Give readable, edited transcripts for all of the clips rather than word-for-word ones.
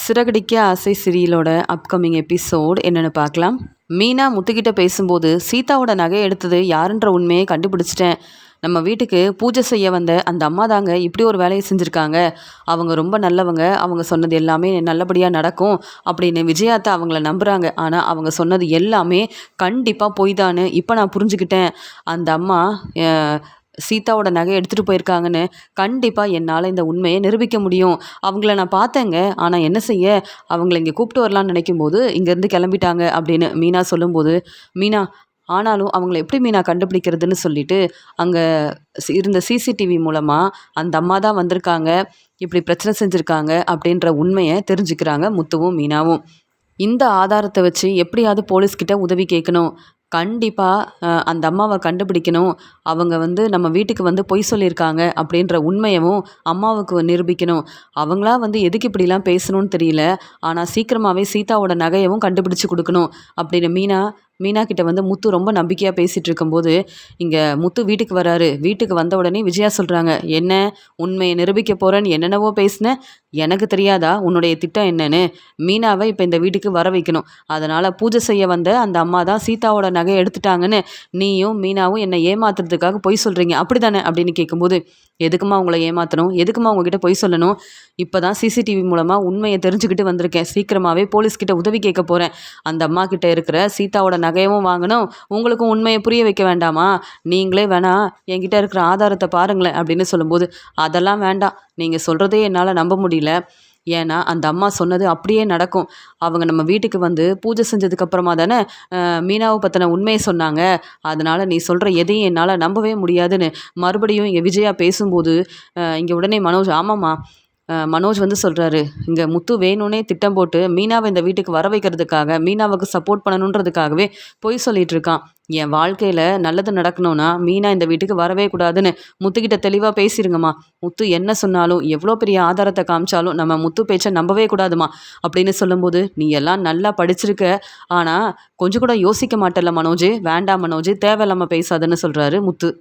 சிறகடிக்க ஆசை சீரியலோட upcoming episode என்னென்னு பார்க்கலாம். மீனா முத்துக்கிட்ட பேசும்போது சீதாவோட நகை எடுத்தது யாருன்ற உண்மையை கண்டுபிடிச்சிட்டேன். நம்ம வீட்டுக்கு பூஜை செய்ய வந்த அந்த அம்மா தாங்க இப்படி ஒரு வேலையை செஞ்சுருக்காங்க. அவங்க ரொம்ப நல்லவங்க, அவங்க சொன்னது எல்லாமே நல்லபடியாக நடக்கும் அப்படின்னு விஜயாத்தா அவங்கள நம்புகிறாங்க. ஆனால் அவங்க சொன்னது எல்லாமே கண்டிப்பாக பொய் தான்னு இப்போ நான் புரிஞ்சுக்கிட்டேன். அந்த அம்மா சீதாவோட நகை எடுத்துகிட்டு போயிருக்காங்கன்னு கண்டிப்பாக என்னால் இந்த உண்மையை நிரூபிக்க முடியும். அவங்கள நான் பார்த்தேங்க, ஆனால் என்ன செய்ய, அவங்கள இங்கே கூப்பிட்டு வரலான்னு நினைக்கும்போது இங்கேருந்து கிளம்பிட்டாங்க அப்படின்னு மீனா சொல்லும்போது, மீனா ஆனாலும் அவங்கள எப்படி மீனா கண்டுபிடிக்கிறதுன்னு சொல்லிட்டு அங்கே இருந்த சிசிடிவி மூலமாக அந்த அம்மா தான் வந்திருக்காங்க, இப்படி பிரச்சனை செஞ்சுருக்காங்க அப்படின்ற உண்மையை தெரிஞ்சுக்கிறாங்க முத்துவும் மீனாவும். இந்த ஆதாரத்தை வச்சு எப்படியாவது போலீஸ்கிட்ட உதவி கேட்கணும். கண்டிப்பாக அந்த அம்மாவை கண்டுபிடிக்கணும். அவங்க நம்ம வீட்டுக்கு பொய் சொல்லியிருக்காங்க அப்படின்ற உண்மையவும் அம்மாவுக்கு நிரூபிக்கணும். அவங்களா எதுக்கு இப்படிலாம் பேசணும்னு தெரியல. ஆனால் சீக்கிரமாகவே சீதாவோட நகையவும் கண்டுபிடிச்சு கொடுக்கணும் அப்படின்னு மீனா கிட்ட முத்து ரொம்ப நம்பிக்கையாக பேசிகிட்டு இருக்கும்போது இங்கே முத்து வீட்டுக்கு வராரு. வீட்டுக்கு வந்த உடனே விஜயா சொல்கிறாங்க, என்ன உண்மையை நிரூபிக்க போகிறேன்னு என்னென்னவோ பேசினேன், எனக்கு தெரியாதா உன்னுடைய திட்டம் என்னன்னு? மீனாவை இப்போ இந்த வீட்டுக்கு வர வைக்கணும். அதனால் பூஜை செய்ய வந்த அந்த அம்மா தான் சீதாவோட நகை எடுத்துட்டாங்கன்னு நீயும் மீனாவும் என்னை ஏமாத்துறதுக்காக பொய் சொல்கிறீங்க அப்படி தானே அப்படின்னு கேட்கும்போது, எதுக்குமா உங்களை ஏமாற்றணும், எதுக்குமா உங்ககிட்ட பொய் சொல்லணும்? இப்போ தான் சிசிடிவி மூலமாக உண்மையை தெரிஞ்சுக்கிட்டு வந்திருக்கேன். சீக்கிரமாகவே போலீஸ்கிட்ட உதவி கேட்க போகிறேன். அந்த அம்மா கிட்ட இருக்கிற சீதாவோட நகையவும் வாங்கணும். உங்களுக்கும் உண்மையை புரிய வைக்க வேண்டாமா? நீங்களே வேணா என்கிட்ட இருக்கிற ஆதாரத்தை பாருங்களேன் அப்படின்னு சொல்லும்போது, அதெல்லாம் வேண்டாம், நீங்கள் சொல்கிறதே என்னால் நம்ப முடியல. ஏன்னா அந்த அம்மா சொன்னது அப்படியே நடக்கும். அவங்க நம்ம வீட்டுக்கு பூஜை செஞ்சதுக்கப்புறமா தானே மீனாவை பற்றின உண்மையை சொன்னாங்க. அதனால் நீ சொல்கிற எதையும் என்னால் நம்பவே முடியாதுன்னு மறுபடியும் இங்கே விஜயா பேசும்போது இங்கே உடனே மனோஜ், ஆமாம்மா, மனோஜ் சொல்கிறாரு, இங்கே முத்து வேணும்னே திட்டம் போட்டு மீனாவை இந்த வீட்டுக்கு வர வைக்கிறதுக்காக, மீனாவுக்கு சப்போர்ட் பண்ணணுன்றதுக்காகவே பொய் சொல்லிட்டு இருக்கான். என் வாழ்க்கையில் நல்லது நடக்கணும்னா மீனா இந்த வீட்டுக்கு வரவே கூடாதுன்னு முத்துக்கிட்ட தெளிவாக பேசிடுங்கம்மா. முத்து என்ன சொன்னாலும் எவ்வளோ பெரிய ஆதாரத்தை காமிச்சாலும் நம்ம முத்து பேச்சை நம்பவே கூடாதுமா அப்படின்னு சொல்லும்போது, நீ எல்லாம் நல்லா படிச்சிருக்க, ஆனால் கொஞ்சம் கூட யோசிக்க மாட்டேல்ல மனோஜ், வேண்டாம் மனோஜ், தேவையில்லாமல் பேசாதுன்னு சொல்கிறாரு முத்து.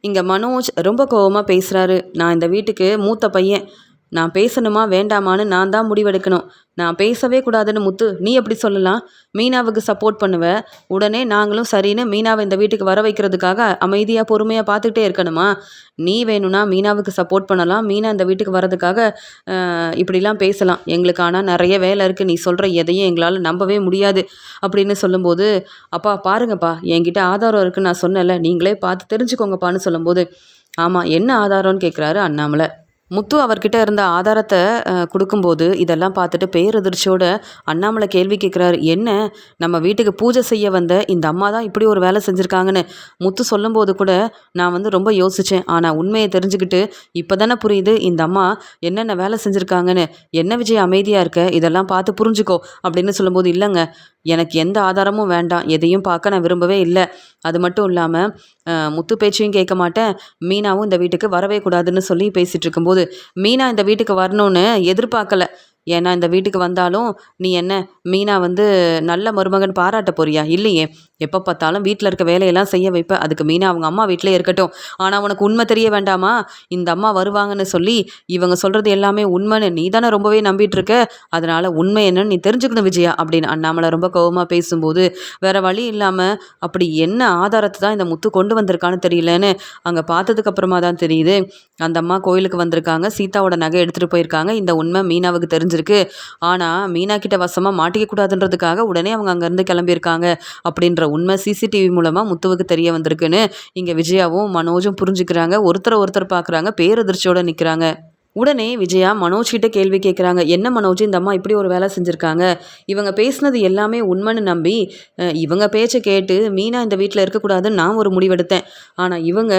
இங்கே மனோஜ் ரொம்ப கோவமாக பேசுகிறாரு. நான் இந்த வீட்டுக்கு மூத்த பையன், நான் பேசணுமா வேண்டாமான்னு நான் தான் முடிவெடுக்கணும். நான் பேசவே கூடாதுன்னு முத்து நீ எப்படி சொல்லலாம்? மீனாவுக்கு சப்போர்ட் பண்ணுவ, உடனே நாங்களும் சரின்னு மீனாவை இந்த வீட்டுக்கு வர வைக்கிறதுக்காக அமைதியாக பொறுமையாக பார்த்துக்கிட்டே இருக்கணுமா? நீ வேணும்னா மீனாவுக்கு சப்போர்ட் பண்ணலாம், மீனா இந்த வீட்டுக்கு வர்றதுக்காக இப்படிலாம் பேசலாம். எங்களுக்கு ஆனால் நிறைய வேலை இருக்குது, நீ சொல்கிற எதையும் எங்களால் நம்பவே முடியாது அப்படின்னு சொல்லும்போது, அப்பா பாருங்கப்பா, என்கிட்ட ஆதாரம் இருக்குன்னு நான் சொன்னேன்ல, நீங்களே பார்த்து தெரிஞ்சுக்கோங்கப்பான்னு சொல்லும்போது, ஆமாம் என்ன ஆதாரம்னு கேட்குறாரு அண்ணாமலை. முத்து அவர்கிட்ட இருந்த ஆதாரத்தை கொடுக்கும்போது இதெல்லாம் பார்த்துட்டு பேரதிர்ச்சியோட அண்ணாமலை கேள்வி கேட்குறாரு, என்ன நம்ம வீட்டுக்கு பூஜை செய்ய வந்த இந்த அம்மா தான் இப்படி ஒரு வேலை செஞ்சுருக்காங்கன்னு முத்து சொல்லும்போது கூட நான் ரொம்ப யோசித்தேன். ஆனால் உண்மையை தெரிஞ்சுக்கிட்டு இப்போ தானே புரியுது இந்த அம்மா என்னென்ன வேலை செஞ்சுருக்காங்கன்னு. என்ன விஜய் அமைதியாக இருக்க, இதெல்லாம் பார்த்து புரிஞ்சுக்கோ அப்படின்னு சொல்லும்போது, இல்லைங்க, எனக்கு எந்த ஆதாரமும் வேண்டாம், எதையும் பார்க்க நான் விரும்பவே இல்லை. அது மட்டும் இல்லாமல் முத்து பேச்சையும் கேட்க மாட்டேன், மீனாவும் இந்த வீட்டுக்கு வரவே கூடாதுன்னு சொல்லி பேசிகிட்டு இருக்கும்போது, மீனா இந்த வீட்டுக்கு வரணும்னு எதிர்பார்க்கல. ஏன்னா இந்த வீட்டுக்கு வந்தாலும் நீ என்ன மீனா நல்ல மருமகன் பாராட்ட போறியா? இல்லையே, எப்போ பார்த்தாலும் வீட்டில் இருக்க வேலையெல்லாம் செய்ய வைப்ப. அதுக்கு மீனா அவங்க அம்மா வீட்டிலே இருக்கட்டும். ஆனால் உனக்கு உண்மை தெரிய வேண்டாமா? இந்த அம்மா வருவாங்கன்னு சொல்லி இவங்க சொல்கிறது எல்லாமே உண்மைன்னு நீ தானே ரொம்பவே நம்பிட்டு இருக்க. அதனால் உண்மை என்னன்னு நீ தெரிஞ்சுக்கணும் விஜயா அப்படின்னு அண்ணாமலை ரொம்ப கோவமாக பேசும்போது, வேறு வழி இல்லாமல் அப்படி என்ன ஆதாரத்தை தான் இந்த முத்து கொண்டு வந்திருக்கான்னு தெரியலன்னு அங்கே பார்த்ததுக்கு அப்புறமா தான் தெரியுது, அந்த அம்மா கோயிலுக்கு வந்திருக்காங்க, சீதாவோட நகை எடுத்துகிட்டு போயிருக்காங்க. இந்த உண்மை மீனாவுக்கு தெரிஞ்சிருக்கு. ஆனால் மீனா கிட்ட வசமாக மாட்டிக்க கூடாதுன்றதுக்காக உடனே அவங்க அங்கேருந்து கிளம்பியிருக்காங்க அப்படின்ற உண்மை சிசிடிவி மூலமாக முத்துவுக்கு தெரிய வந்திருக்குன்னு இங்கே விஜயாவும் மனோஜும் புரிஞ்சுக்கிறாங்க. ஒருத்தர் பார்க்குறாங்க, பேரதிர்ச்சியோடு நிற்கிறாங்க. உடனே விஜயா மனோஜ் கிட்ட கேள்வி கேட்குறாங்க, என்ன மனோஜ் இந்த அம்மா இப்படி ஒரு வேலை செஞ்சுருக்காங்க, இவங்க பேசுனது எல்லாமே உண்மைன்னு நம்பி இவங்க பேச்சை கேட்டு மீனா இந்த வீட்டில் இருக்கக்கூடாதுன்னு நான் ஒரு முடிவெடுத்தேன். ஆனால் இவங்க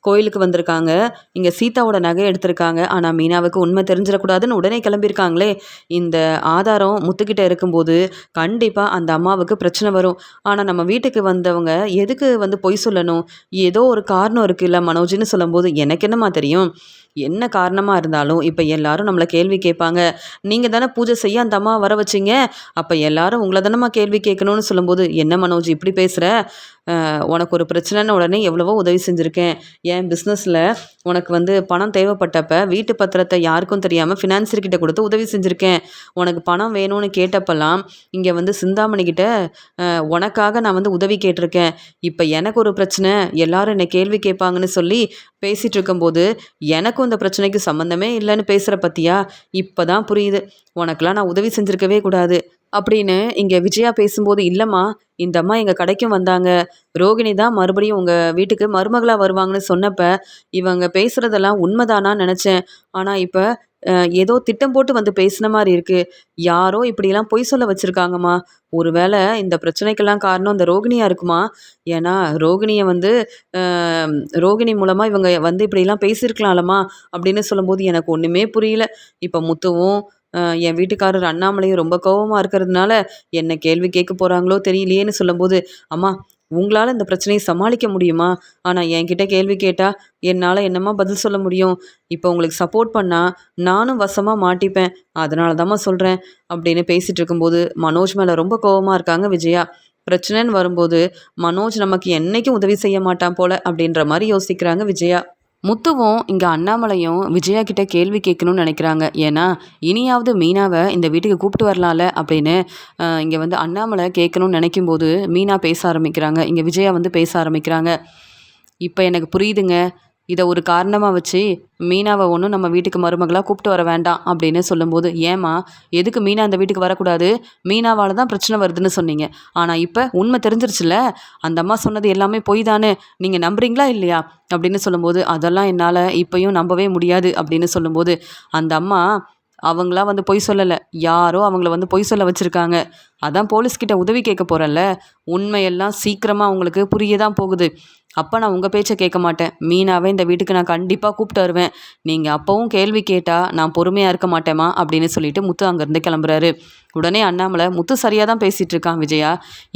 கோயிலுக்கு வந்திருக்காங்க, இங்கே சீதாவோட நகை எடுத்திருக்காங்க, ஆனால் மீனாவுக்கு உண்மை தெரிஞ்சிடக்கூடாதுன்னு உடனே கிளம்பியிருக்காங்களே. இந்த ஆதாரம் முத்துக்கிட்ட இருக்கும்போது கண்டிப்பாக அந்த அம்மாவுக்கு பிரச்சனை வரும். ஆனால் நம்ம வீட்டுக்கு வந்தவங்க எதுக்கு பொய் சொல்லணும்? ஏதோ ஒரு காரணம் இருக்குல்ல மனோஜ்னு சொல்லும்போது, எனக்கு என்னம்மா தெரியும், என்ன காரணமாக இருந்தாலும் இப்போ எல்லாரும் நம்மளை கேள்வி கேட்பாங்க. நீங்கள் தானே பூஜை செய்ய அந்த அம்மா வர வச்சிங்க, அப்போ எல்லாரும் உங்களை தானம்மா கேள்வி கேட்கணும்னு சொல்லும்போது, என்ன மனோஜ் இப்படி பேசுகிற? உனக்கு ஒரு பிரச்சனைன்னு உடனே எவ்வளவோ உதவி செஞ்சுருக்கேன். என் பிஸ்னஸில் உனக்கு வந்து பணம் தேவைப்பட்டப்ப வீட்டு பத்திரத்தை யாருக்கும் தெரியாமல் ஃபினான்சியர்கிட்ட கொடுத்து உதவி செஞ்சுருக்கேன். உனக்கு பணம் வேணும்னு கேட்டப்பெல்லாம் இங்கே வந்து சிந்தாமணிக்கிட்ட உனக்காக நான் வந்து உதவி கேட்டிருக்கேன். இப்போ எனக்கு ஒரு பிரச்சனை, எல்லாரும் என்னை கேள்வி கேட்பாங்கன்னு சொல்லி பேசிகிட்டு இருக்கும்போது எனக்கும் இந்த பிரச்சனைக்கு சம்மந்தமே இல்லைன்னு பேசுகிற பற்றியா? இப்போ தான் புரியுது, உனக்கெல்லாம் நான் உதவி செஞ்சுருக்கவே கூடாது அப்படின்னு இங்கே விஜயா பேசும்போது, இல்லைம்மா இந்த அம்மா எங்கள் கடைக்கும் வந்தாங்க, ரோகிணி தான் மறுபடியும் உங்கள் வீட்டுக்கு மருமகளாக வருவாங்கன்னு சொன்னப்ப இவங்க பேசுகிறதெல்லாம் உண்மைதானான்னு நினச்சேன். ஆனால் இப்போ ஏதோ திட்டம் போட்டு வந்து பேசின மாதிரி இருக்குது. யாரோ இப்படிலாம் பொய் சொல்ல வச்சுருக்காங்கம்மா. ஒருவேளை இந்த பிரச்சனைக்கெல்லாம் காரணம் இந்த ரோகிணியாக இருக்குமா? ஏன்னா ரோகிணியை வந்து ரோகிணி மூலமாக இவங்க வந்து இப்படிலாம் பேசியிருக்கலாம்லம்மா அப்படின்னு சொல்லும்போது எனக்கு ஒன்றுமே புரியல. இப்போ முத்துவும் என் வீட்டுக்காரர் அண்ணாமலையும் ரொம்ப கோவமாக இருக்கிறதுனால என்ன கேள்வி கேட்க போகிறாங்களோ தெரியலையேன்னு சொல்லும்போது, அம்மா உங்களால் இந்த பிரச்சனையை சமாளிக்க முடியுமா? ஆனால் என்கிட்ட கேள்வி கேட்டால் என்னால் என்னம்மா பதில் சொல்ல முடியும்? இப்போ உங்களுக்கு சப்போர்ட் பண்ணால் நானும் வசமாக மாட்டிப்பேன். அதனால தாம்மா சொல்கிறேன் அப்படின்னு பேசிகிட்டு இருக்கும்போது மனோஜ் மேலே ரொம்ப கோவமாக இருக்காங்க விஜயா. பிரச்சனைன்னு வரும்போது மனோஜ் நமக்கு என்னைக்கும் உதவி செய்ய மாட்டான் போல அப்படின்ற மாதிரி யோசிக்கிறாங்க விஜயா. முத்துவும் இங்கே அண்ணாமலையும் விஜயா கிட்ட கேள்வி கேட்கணும்னு நினைக்கிறாங்க. ஏன்னா இனியாவது மீனாவை இந்த வீட்டுக்கு கூப்பிட்டு வரலாம்ல அப்படின்னு இங்கே வந்து அண்ணாமலை கேட்கணும்னு நினைக்கும்போது மீனா பேச ஆரம்பிக்கிறாங்க. இங்கே விஜயா வந்து பேச ஆரம்பிக்கிறாங்க. இப்போ எனக்கு புரியுதுங்க. இதை ஒரு காரணமாக வச்சு மீனாவை ஒன்றும் நம்ம வீட்டுக்கு மருமகளாக கூப்பிட்டு வர வேண்டாம் அப்படின்னு சொல்லும்போது, ஏம்மா எதுக்கு மீனா அந்த வீட்டுக்கு வரக்கூடாது? மீனாவால் தான் பிரச்சனை வருதுன்னு சொன்னீங்க. ஆனால் இப்போ உண்மை தெரிஞ்சிருச்சுல, அந்த அம்மா சொன்னது எல்லாமே பொய் தானே, நீங்கள் நம்புறீங்களா இல்லையா அப்படின்னு சொல்லும்போது, அதெல்லாம் என்னால் இப்போயும் நம்பவே முடியாது அப்படின்னு சொல்லும்போது, அந்த அம்மா அவங்களாம் வந்து பொய் சொல்லலை, யாரோ அவங்கள வந்து பொய் சொல்ல வச்சுருக்காங்க. அதான் போலீஸ்கிட்ட உதவி கேட்க போகிறல்ல, உண்மையெல்லாம் சீக்கிரமாக அவங்களுக்கு புரிய தான் போகுது. அப்போ நான் உங்கள் பேச்சை கேட்க மாட்டேன். மீனாவே இந்த வீட்டுக்கு நான் கண்டிப்பாக கூப்பிட்டு வருவேன். நீங்கள் அப்போவும் கேள்வி கேட்டால் நான் பொறுமையாக இருக்க மாட்டேம்மா அப்படின்னு சொல்லிட்டு முத்து அங்கேருந்து கிளம்புறாரு. உடனே அண்ணாமலை, முத்து சரியாக தான் பேசிகிட்டு இருக்கான் விஜயா.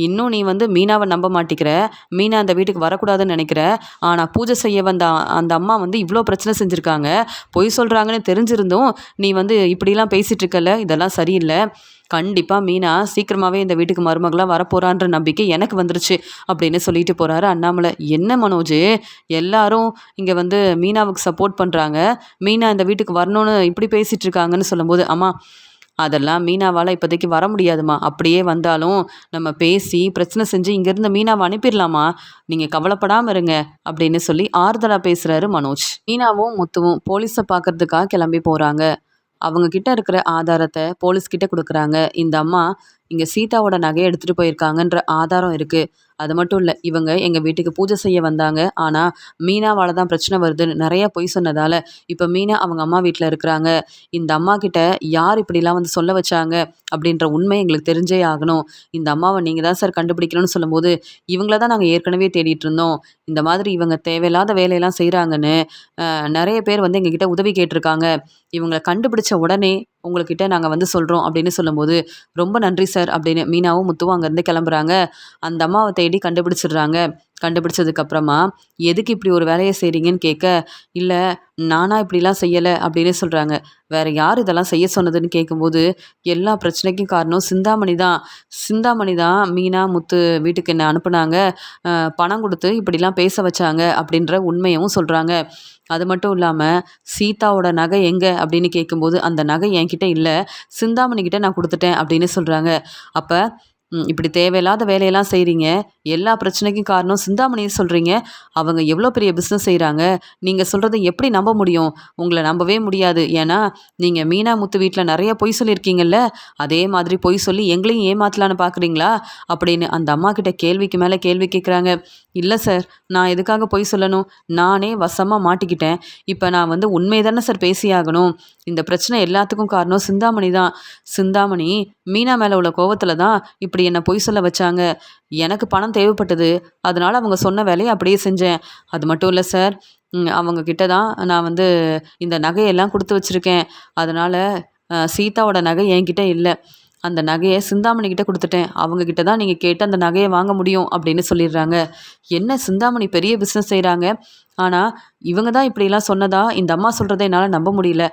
இன்னும் நீ வந்து மீனாவை நம்ப மாட்டிக்கிற, மீனா அந்த வீட்டுக்கு வரக்கூடாதுன்னு நினைக்கிற. ஆனால் பூஜை செய்ய வந்த அந்த அம்மா வந்து இவ்வளோ பிரச்சனை செஞ்சுருக்காங்க, பொய் சொல்கிறாங்கன்னு தெரிஞ்சிருந்தும் நீ வந்து இப்படிலாம் பேசிகிட்டு இருக்கல, இதெல்லாம் சரியில்லை. கண்டிப்பாக மீனா சீக்கிரமாகவே இந்த வீட்டுக்கு மருமகளாக வரப்போகிறான்ற நம்பிக்கை எனக்கு வந்துருச்சு அப்படின்னு சொல்லிட்டு போகிறாரு அண்ணாமலை. என்ன மனோஜ், எல்லாரும் இங்கே வந்து மீனாவுக்கு சப்போர்ட் பண்ணுறாங்க, மீனா இந்த வீட்டுக்கு வரணும்னு இப்படி பேசிகிட்டு இருக்காங்கன்னு சொல்லும்போது, அம்மா அதெல்லாம் மீனாவால் இப்போதைக்கு வர முடியாதுமா. அப்படியே வந்தாலும் நம்ம பேசி பிரச்சனை செஞ்சு இங்கேருந்து மீனாவை அனுப்பிடலாமா, நீங்கள் கவலைப்படாமல் இருங்க அப்படின்னு சொல்லி ஆறுதலாக பேசுகிறாரு மனோஜ். மீனாவும் முத்துவும் போலீஸை பார்க்கறதுக்காக கிளம்பி போகிறாங்க. அவங்க கிட்ட இருக்கிற ஆதாரத்தை போலீஸ்கிட்ட கொடுக்குறாங்க. இந்த அம்மா இங்கே சீதாவோட நகையை எடுத்துகிட்டு போயிருக்காங்கன்ற ஆதாரம் இருக்குது. அது மட்டும் இல்லை, இவங்க எங்கள் வீட்டுக்கு பூஜை செய்ய வந்தாங்க, ஆனால் மீனாவால் தான் பிரச்சனை வருதுன்னு நிறைய பொய் சொன்னதால் இப்போ மீனா அவங்க அம்மா வீட்டில் இருக்கிறாங்க. இந்த அம்மா கிட்ட யார் இப்படிலாம் வந்து சொல்ல வச்சாங்க அப்படின்ற உண்மை எங்களுக்கு தெரிஞ்சே ஆகணும். இந்த அம்மாவை நீங்கள் தான் சார் கண்டுபிடிக்கணும்னு சொல்லும்போது, இவங்கள தான் நாங்கள் ஏற்கனவே தேடிட்டு இருந்தோம். இந்த மாதிரி இவங்க தேவையில்லாத வேலையெல்லாம் செய்கிறாங்கன்னு நிறைய பேர் வந்து எங்ககிட்ட உதவி கேட்டிருக்காங்க. இவங்களை கண்டுபிடிச்ச உடனே உங்கள்கிட்ட நாங்கள் வந்து சொல்கிறோம் அப்படின்னு சொல்லும்போது, ரொம்ப நன்றி சார் அப்படின்னு மீனாவும் முத்துவும் அங்கேருந்து கிளம்புறாங்க. அந்த அம்மாவை தேடி கண்டுபிடிச்சிடுறாங்க. கண்டுபிடிச்சதுக்கப்புறமா எதுக்கு இப்படி ஒரு வேலையை செய்கிறீங்கன்னு கேட்க, இல்லை நானாக இப்படிலாம் செய்யலை அப்படின்னு சொல்கிறாங்க. வேறு யார் இதெல்லாம் செய்ய சொன்னதுன்னு கேட்கும்போது, எல்லா பிரச்சனைக்கும் காரணம் சிந்தாமணி தான். சிந்தாமணி தான் மீனா முத்து வீட்டுக்கு என்ன அனுப்புனாங்க, பணம் கொடுத்து இப்படிலாம் பேச வச்சாங்க அப்படின்ற உண்மையும் சொல்கிறாங்க. அது மட்டும் இல்லாமல் சீதாவோட நகை எங்கே அப்படின்னு கேட்கும்போது, அந்த நகை என்கிட்ட இல்லை, சிந்தாமணிக்கிட்ட நான் கொடுத்துட்டேன் அப்படின்னு சொல்கிறாங்க. அப்போ இப்படி தேவையில்லாத வேலையெல்லாம் செய்கிறீங்க, எல்லா பிரச்சனைக்கும் காரணம் சிந்தாமணின்னு சொல்கிறீங்க. அவங்க எவ்வளோ பெரிய பிஸ்னஸ் செய்கிறாங்க, நீங்கள் சொல்கிறத எப்படி நம்ப முடியும்? உங்களை நம்பவே முடியாது. ஏன்னா நீங்கள் மீனா முத்து வீட்டில் நிறைய பொய் சொல்லியிருக்கீங்கல்ல, அதே மாதிரி பொய் சொல்லி எங்களையும் ஏமாற்றலான்னு பார்க்குறீங்களா அப்படின்னு அந்த அம்மா கிட்ட கேள்விக்கு மேலே கேள்வி கேட்குறாங்க. இல்லை சார், நான் எதுக்காக பொய் சொல்லணும், நானே வசமாக மாட்டிக்கிட்டேன். இப்போ நான் வந்து உண்மை தானே சார் பேசியாகணும். இந்த பிரச்சனை எல்லாத்துக்கும் காரணம் சிந்தாமணி தான். சிந்தாமணி மீனா மேலே உள்ள கோவத்தில் தான் இப்படி என்னை பொய் சொல்ல வச்சாங்க. எனக்கு பணம் தேவைப்பட்டது, அதனால் அவங்க சொன்ன வேலையை அப்படியே செஞ்சேன். அது மட்டும் இல்லை சார், அவங்க கிட்ட தான் நான் வந்து இந்த நகையெல்லாம் கொடுத்து வச்சுருக்கேன். அதனால் சீதாவோட நகை என்கிட்ட இல்லை. அந்த நகையை சிந்தாமணி கிட்ட கொடுத்துட்டேன். அவங்க கிட்ட தான் நீங்கள் கேட்டு அந்த நகையை வாங்க முடியும் அப்படின்னு சொல்லிடுறாங்க. என்ன சிந்தாமணி பெரிய பிஸ்னஸ் செய்கிறாங்க. ஆனால் இவங்க தான் இப்படிலாம் சொன்னதா இந்த அம்மா சொல்கிறத என்னால் நம்ப முடியல.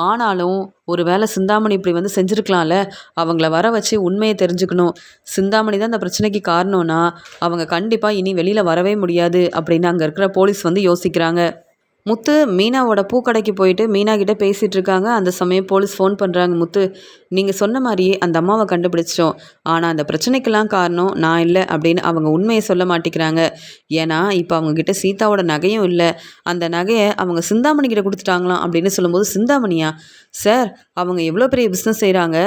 ஆனாலும் ஒரு வேளை சிந்தாமணி இப்படி வந்து செஞ்சுருக்கலாம்ல. அவங்கள வர வச்சு உண்மையை தெரிஞ்சுக்கணும். சிந்தாமணி தான் இந்த பிரச்சனைக்கு காரணம்னா அவங்க கண்டிப்பாக இனி வெளியில் வரவே முடியாது அப்படின்னு அங்கே இருக்கிற போலீஸ் வந்து யோசிக்கிறாங்க. முத்து மீனாவோட பூக்கடைக்கு போயிட்டு மீனா கிட்ட பேசிகிட்டு இருக்காங்க. அந்த சமயம் போலீஸ் ஃபோன் பண்ணுறாங்க. முத்து, நீங்கள் சொன்ன மாதிரியே அந்த அம்மாவை கண்டுபிடிச்சிட்டோம். ஆனால் அந்த பிரச்சனைக்கெல்லாம் காரணம் நான் இல்லை அப்படின்னு அவங்க உண்மையை சொல்ல மாட்டேங்கிறாங்க. ஏன்னா இப்போ அவங்கக்கிட்ட சீதாவோட நகையும் இல்லை. அந்த நகையை அவங்க சிந்தாமணி கிட்ட கொடுத்துட்டாங்களாம் அப்படின்னு சொல்லும்போது, சிந்தாமணியா சார், அவங்க எவ்வளோ பெரிய பிஸ்னஸ் செய்கிறாங்க.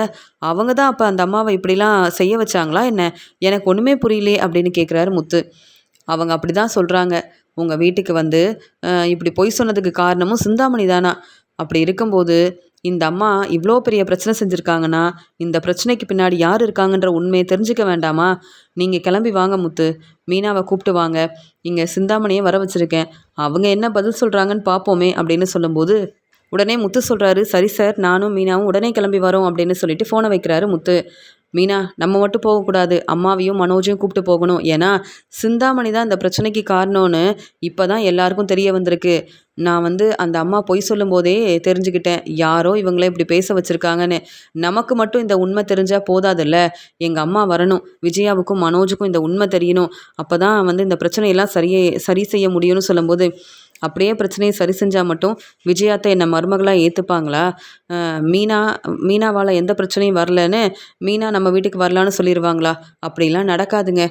அவங்க தான் அப்போ அந்த அம்மாவை இப்படிலாம் செய்ய வச்சாங்களா என்ன? எனக்கு ஒன்றுமே புரியலையே அப்படின்னு கேட்குறாரு முத்து. அவங்க அப்படி தான் சொல்கிறாங்க. உங்கள் வீட்டுக்கு வந்து இப்படி பொய் சொன்னதுக்கு காரணமும் சிந்தாமணி தானா? அப்படி இருக்கும்போது இந்த அம்மா இவ்வளோ பெரிய பிரச்சனை செஞ்சுருக்காங்கன்னா இந்த பிரச்சனைக்கு பின்னாடி யார் இருக்காங்கன்ற உண்மையை தெரிஞ்சுக்க வேண்டாமா? நீங்கள் கிளம்பி வாங்க முத்து, மீனாவை கூப்பிட்டு வாங்க. இங்கே சிந்தாமணியை வர வச்சுருக்கேன். அவங்க என்ன பதில் சொல்கிறாங்கன்னு பார்ப்போமே அப்படின்னு சொல்லும்போது, உடனே முத்து சொல்கிறாரு, சரி சார், நானும் மீனாவும் உடனே கிளம்பி வரோம் அப்படின்னு சொல்லிட்டு ஃபோனை வைக்கிறாரு முத்து. மீனா, நம்ம மட்டும் போகக்கூடாது, அம்மாவையும் மனோஜையும் கூப்பிட்டு போகணும். ஏன்னா சிந்தாமணி தான் இந்த பிரச்சனைக்கு காரணம்னு இப்போ தான் எல்லாருக்கும் தெரிய வந்திருக்கு. நான் வந்து அந்த அம்மா பொய் சொல்லும் போதே தெரிஞ்சுக்கிட்டேன், யாரோ இவங்கள இப்படி பேச வச்சுருக்காங்கன்னு. நமக்கு மட்டும் இந்த உண்மை தெரிஞ்சால் போதாதுல்ல, எங்கள் அம்மா வரணும், விஜயாவுக்கும் மனோஜுக்கும் இந்த உண்மை தெரியணும். அப்போ தான் வந்து இந்த பிரச்சனையெல்லாம் சரி செய்ய முடியும்னு சொல்லும்போது, அப்படியே பிரச்சனையை சரி செஞ்சால் மட்டும் விஜயாத்தை என்னை மருமகளாக ஏற்றுப்பாங்களா? மீனா மீனாவால் எந்த பிரச்சனையும் வரலன்னு மீனா நம்ம வீட்டுக்கு வரலான்னு சொல்லிடுவாங்களா? அப்படிலாம் நடக்காதுங்க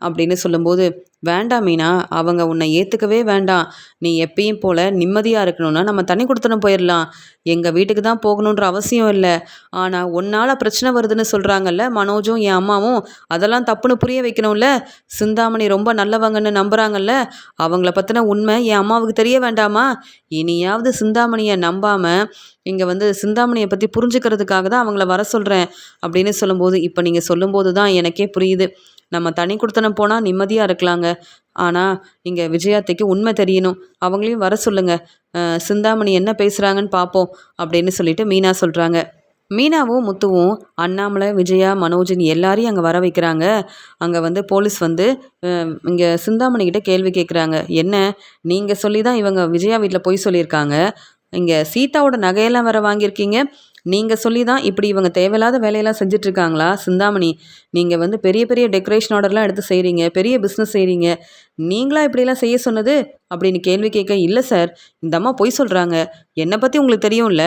அப்படின்னு சொல்லும்போது, வேண்டாம் மீனா, அவங்க உன்னை ஏற்றுக்கவே வேண்டாம். நீ எப்பயும் போல் நிம்மதியாக இருக்கணும்னா நம்ம தனி கொடுத்தனம் போயிடலாம். எங்கள் வீட்டுக்கு தான் போகணுன்ற அவசியம் இல்லை. ஆனால் உன்னால் பிரச்சனை வருதுன்னு சொல்கிறாங்கல்ல மனோஜும் என் அம்மாவும், அதெல்லாம் தப்புன்னு புரிய வைக்கணும்ல. சிந்தாமணி ரொம்ப நல்லவங்கன்னு நம்புகிறாங்கல்ல, அவங்கள பற்றின உண்மை என் அம்மாவுக்கு தெரிய வேண்டாமா? இனியாவது சிந்தாமணியை நம்பாமல் இங்கே வந்து சிந்தாமணியை பற்றி புரிஞ்சுக்கிறதுக்காக தான் அவங்கள வர சொல்கிறேன் அப்படின்னு சொல்லும்போது, இப்போ நீங்கள் சொல்லும்போது தான் எனக்கே புரியுது. நம்ம தனி கொடுத்தனம் போனால் நிம்மதியாக இருக்கலாங்க. ஆனால் இங்கே விஜயாத்தைக்கு உண்மை தெரியணும். அவங்களையும் வர சொல்லுங்க. சிந்தாமணி என்ன பேசுகிறாங்கன்னு பார்ப்போம் அப்படின்னு சொல்லிட்டு மீனா சொல்கிறாங்க. மீனாவும் முத்துவும் அண்ணாமலை, விஜயா, மனோஜின் எல்லாரையும் அங்கே வர வைக்கிறாங்க. அங்கே வந்து போலீஸ் வந்து இங்கே சிந்தாமணிக்கிட்ட கேள்வி கேட்குறாங்க. என்ன, நீங்கள் சொல்லி தான் இவங்க விஜயா வீட்டில் போய் சொல்லியிருக்காங்க. இங்கே சீதாவோட நகையெல்லாம் வேற வாங்கியிருக்கீங்க. நீங்கள் சொல்லி தான் இப்படி இவங்க தேவையில்லாத வேலையெல்லாம் செஞ்சிட்ருக்காங்களா? சிந்தாமணி, நீங்கள் வந்து பெரிய பெரிய டெக்கரேஷன் ஆர்டர்லாம் எடுத்து செய்கிறீங்க, பெரிய பிஸ்னஸ் செய்கிறீங்க. நீங்களா இப்படிலாம் செய்ய சொன்னது அப்படின்னு கேள்வி கேட்க, இல்லை சார், இந்த அம்மா பொய் சொல்கிறாங்க. என்னை பற்றி உங்களுக்கு தெரியும்ல,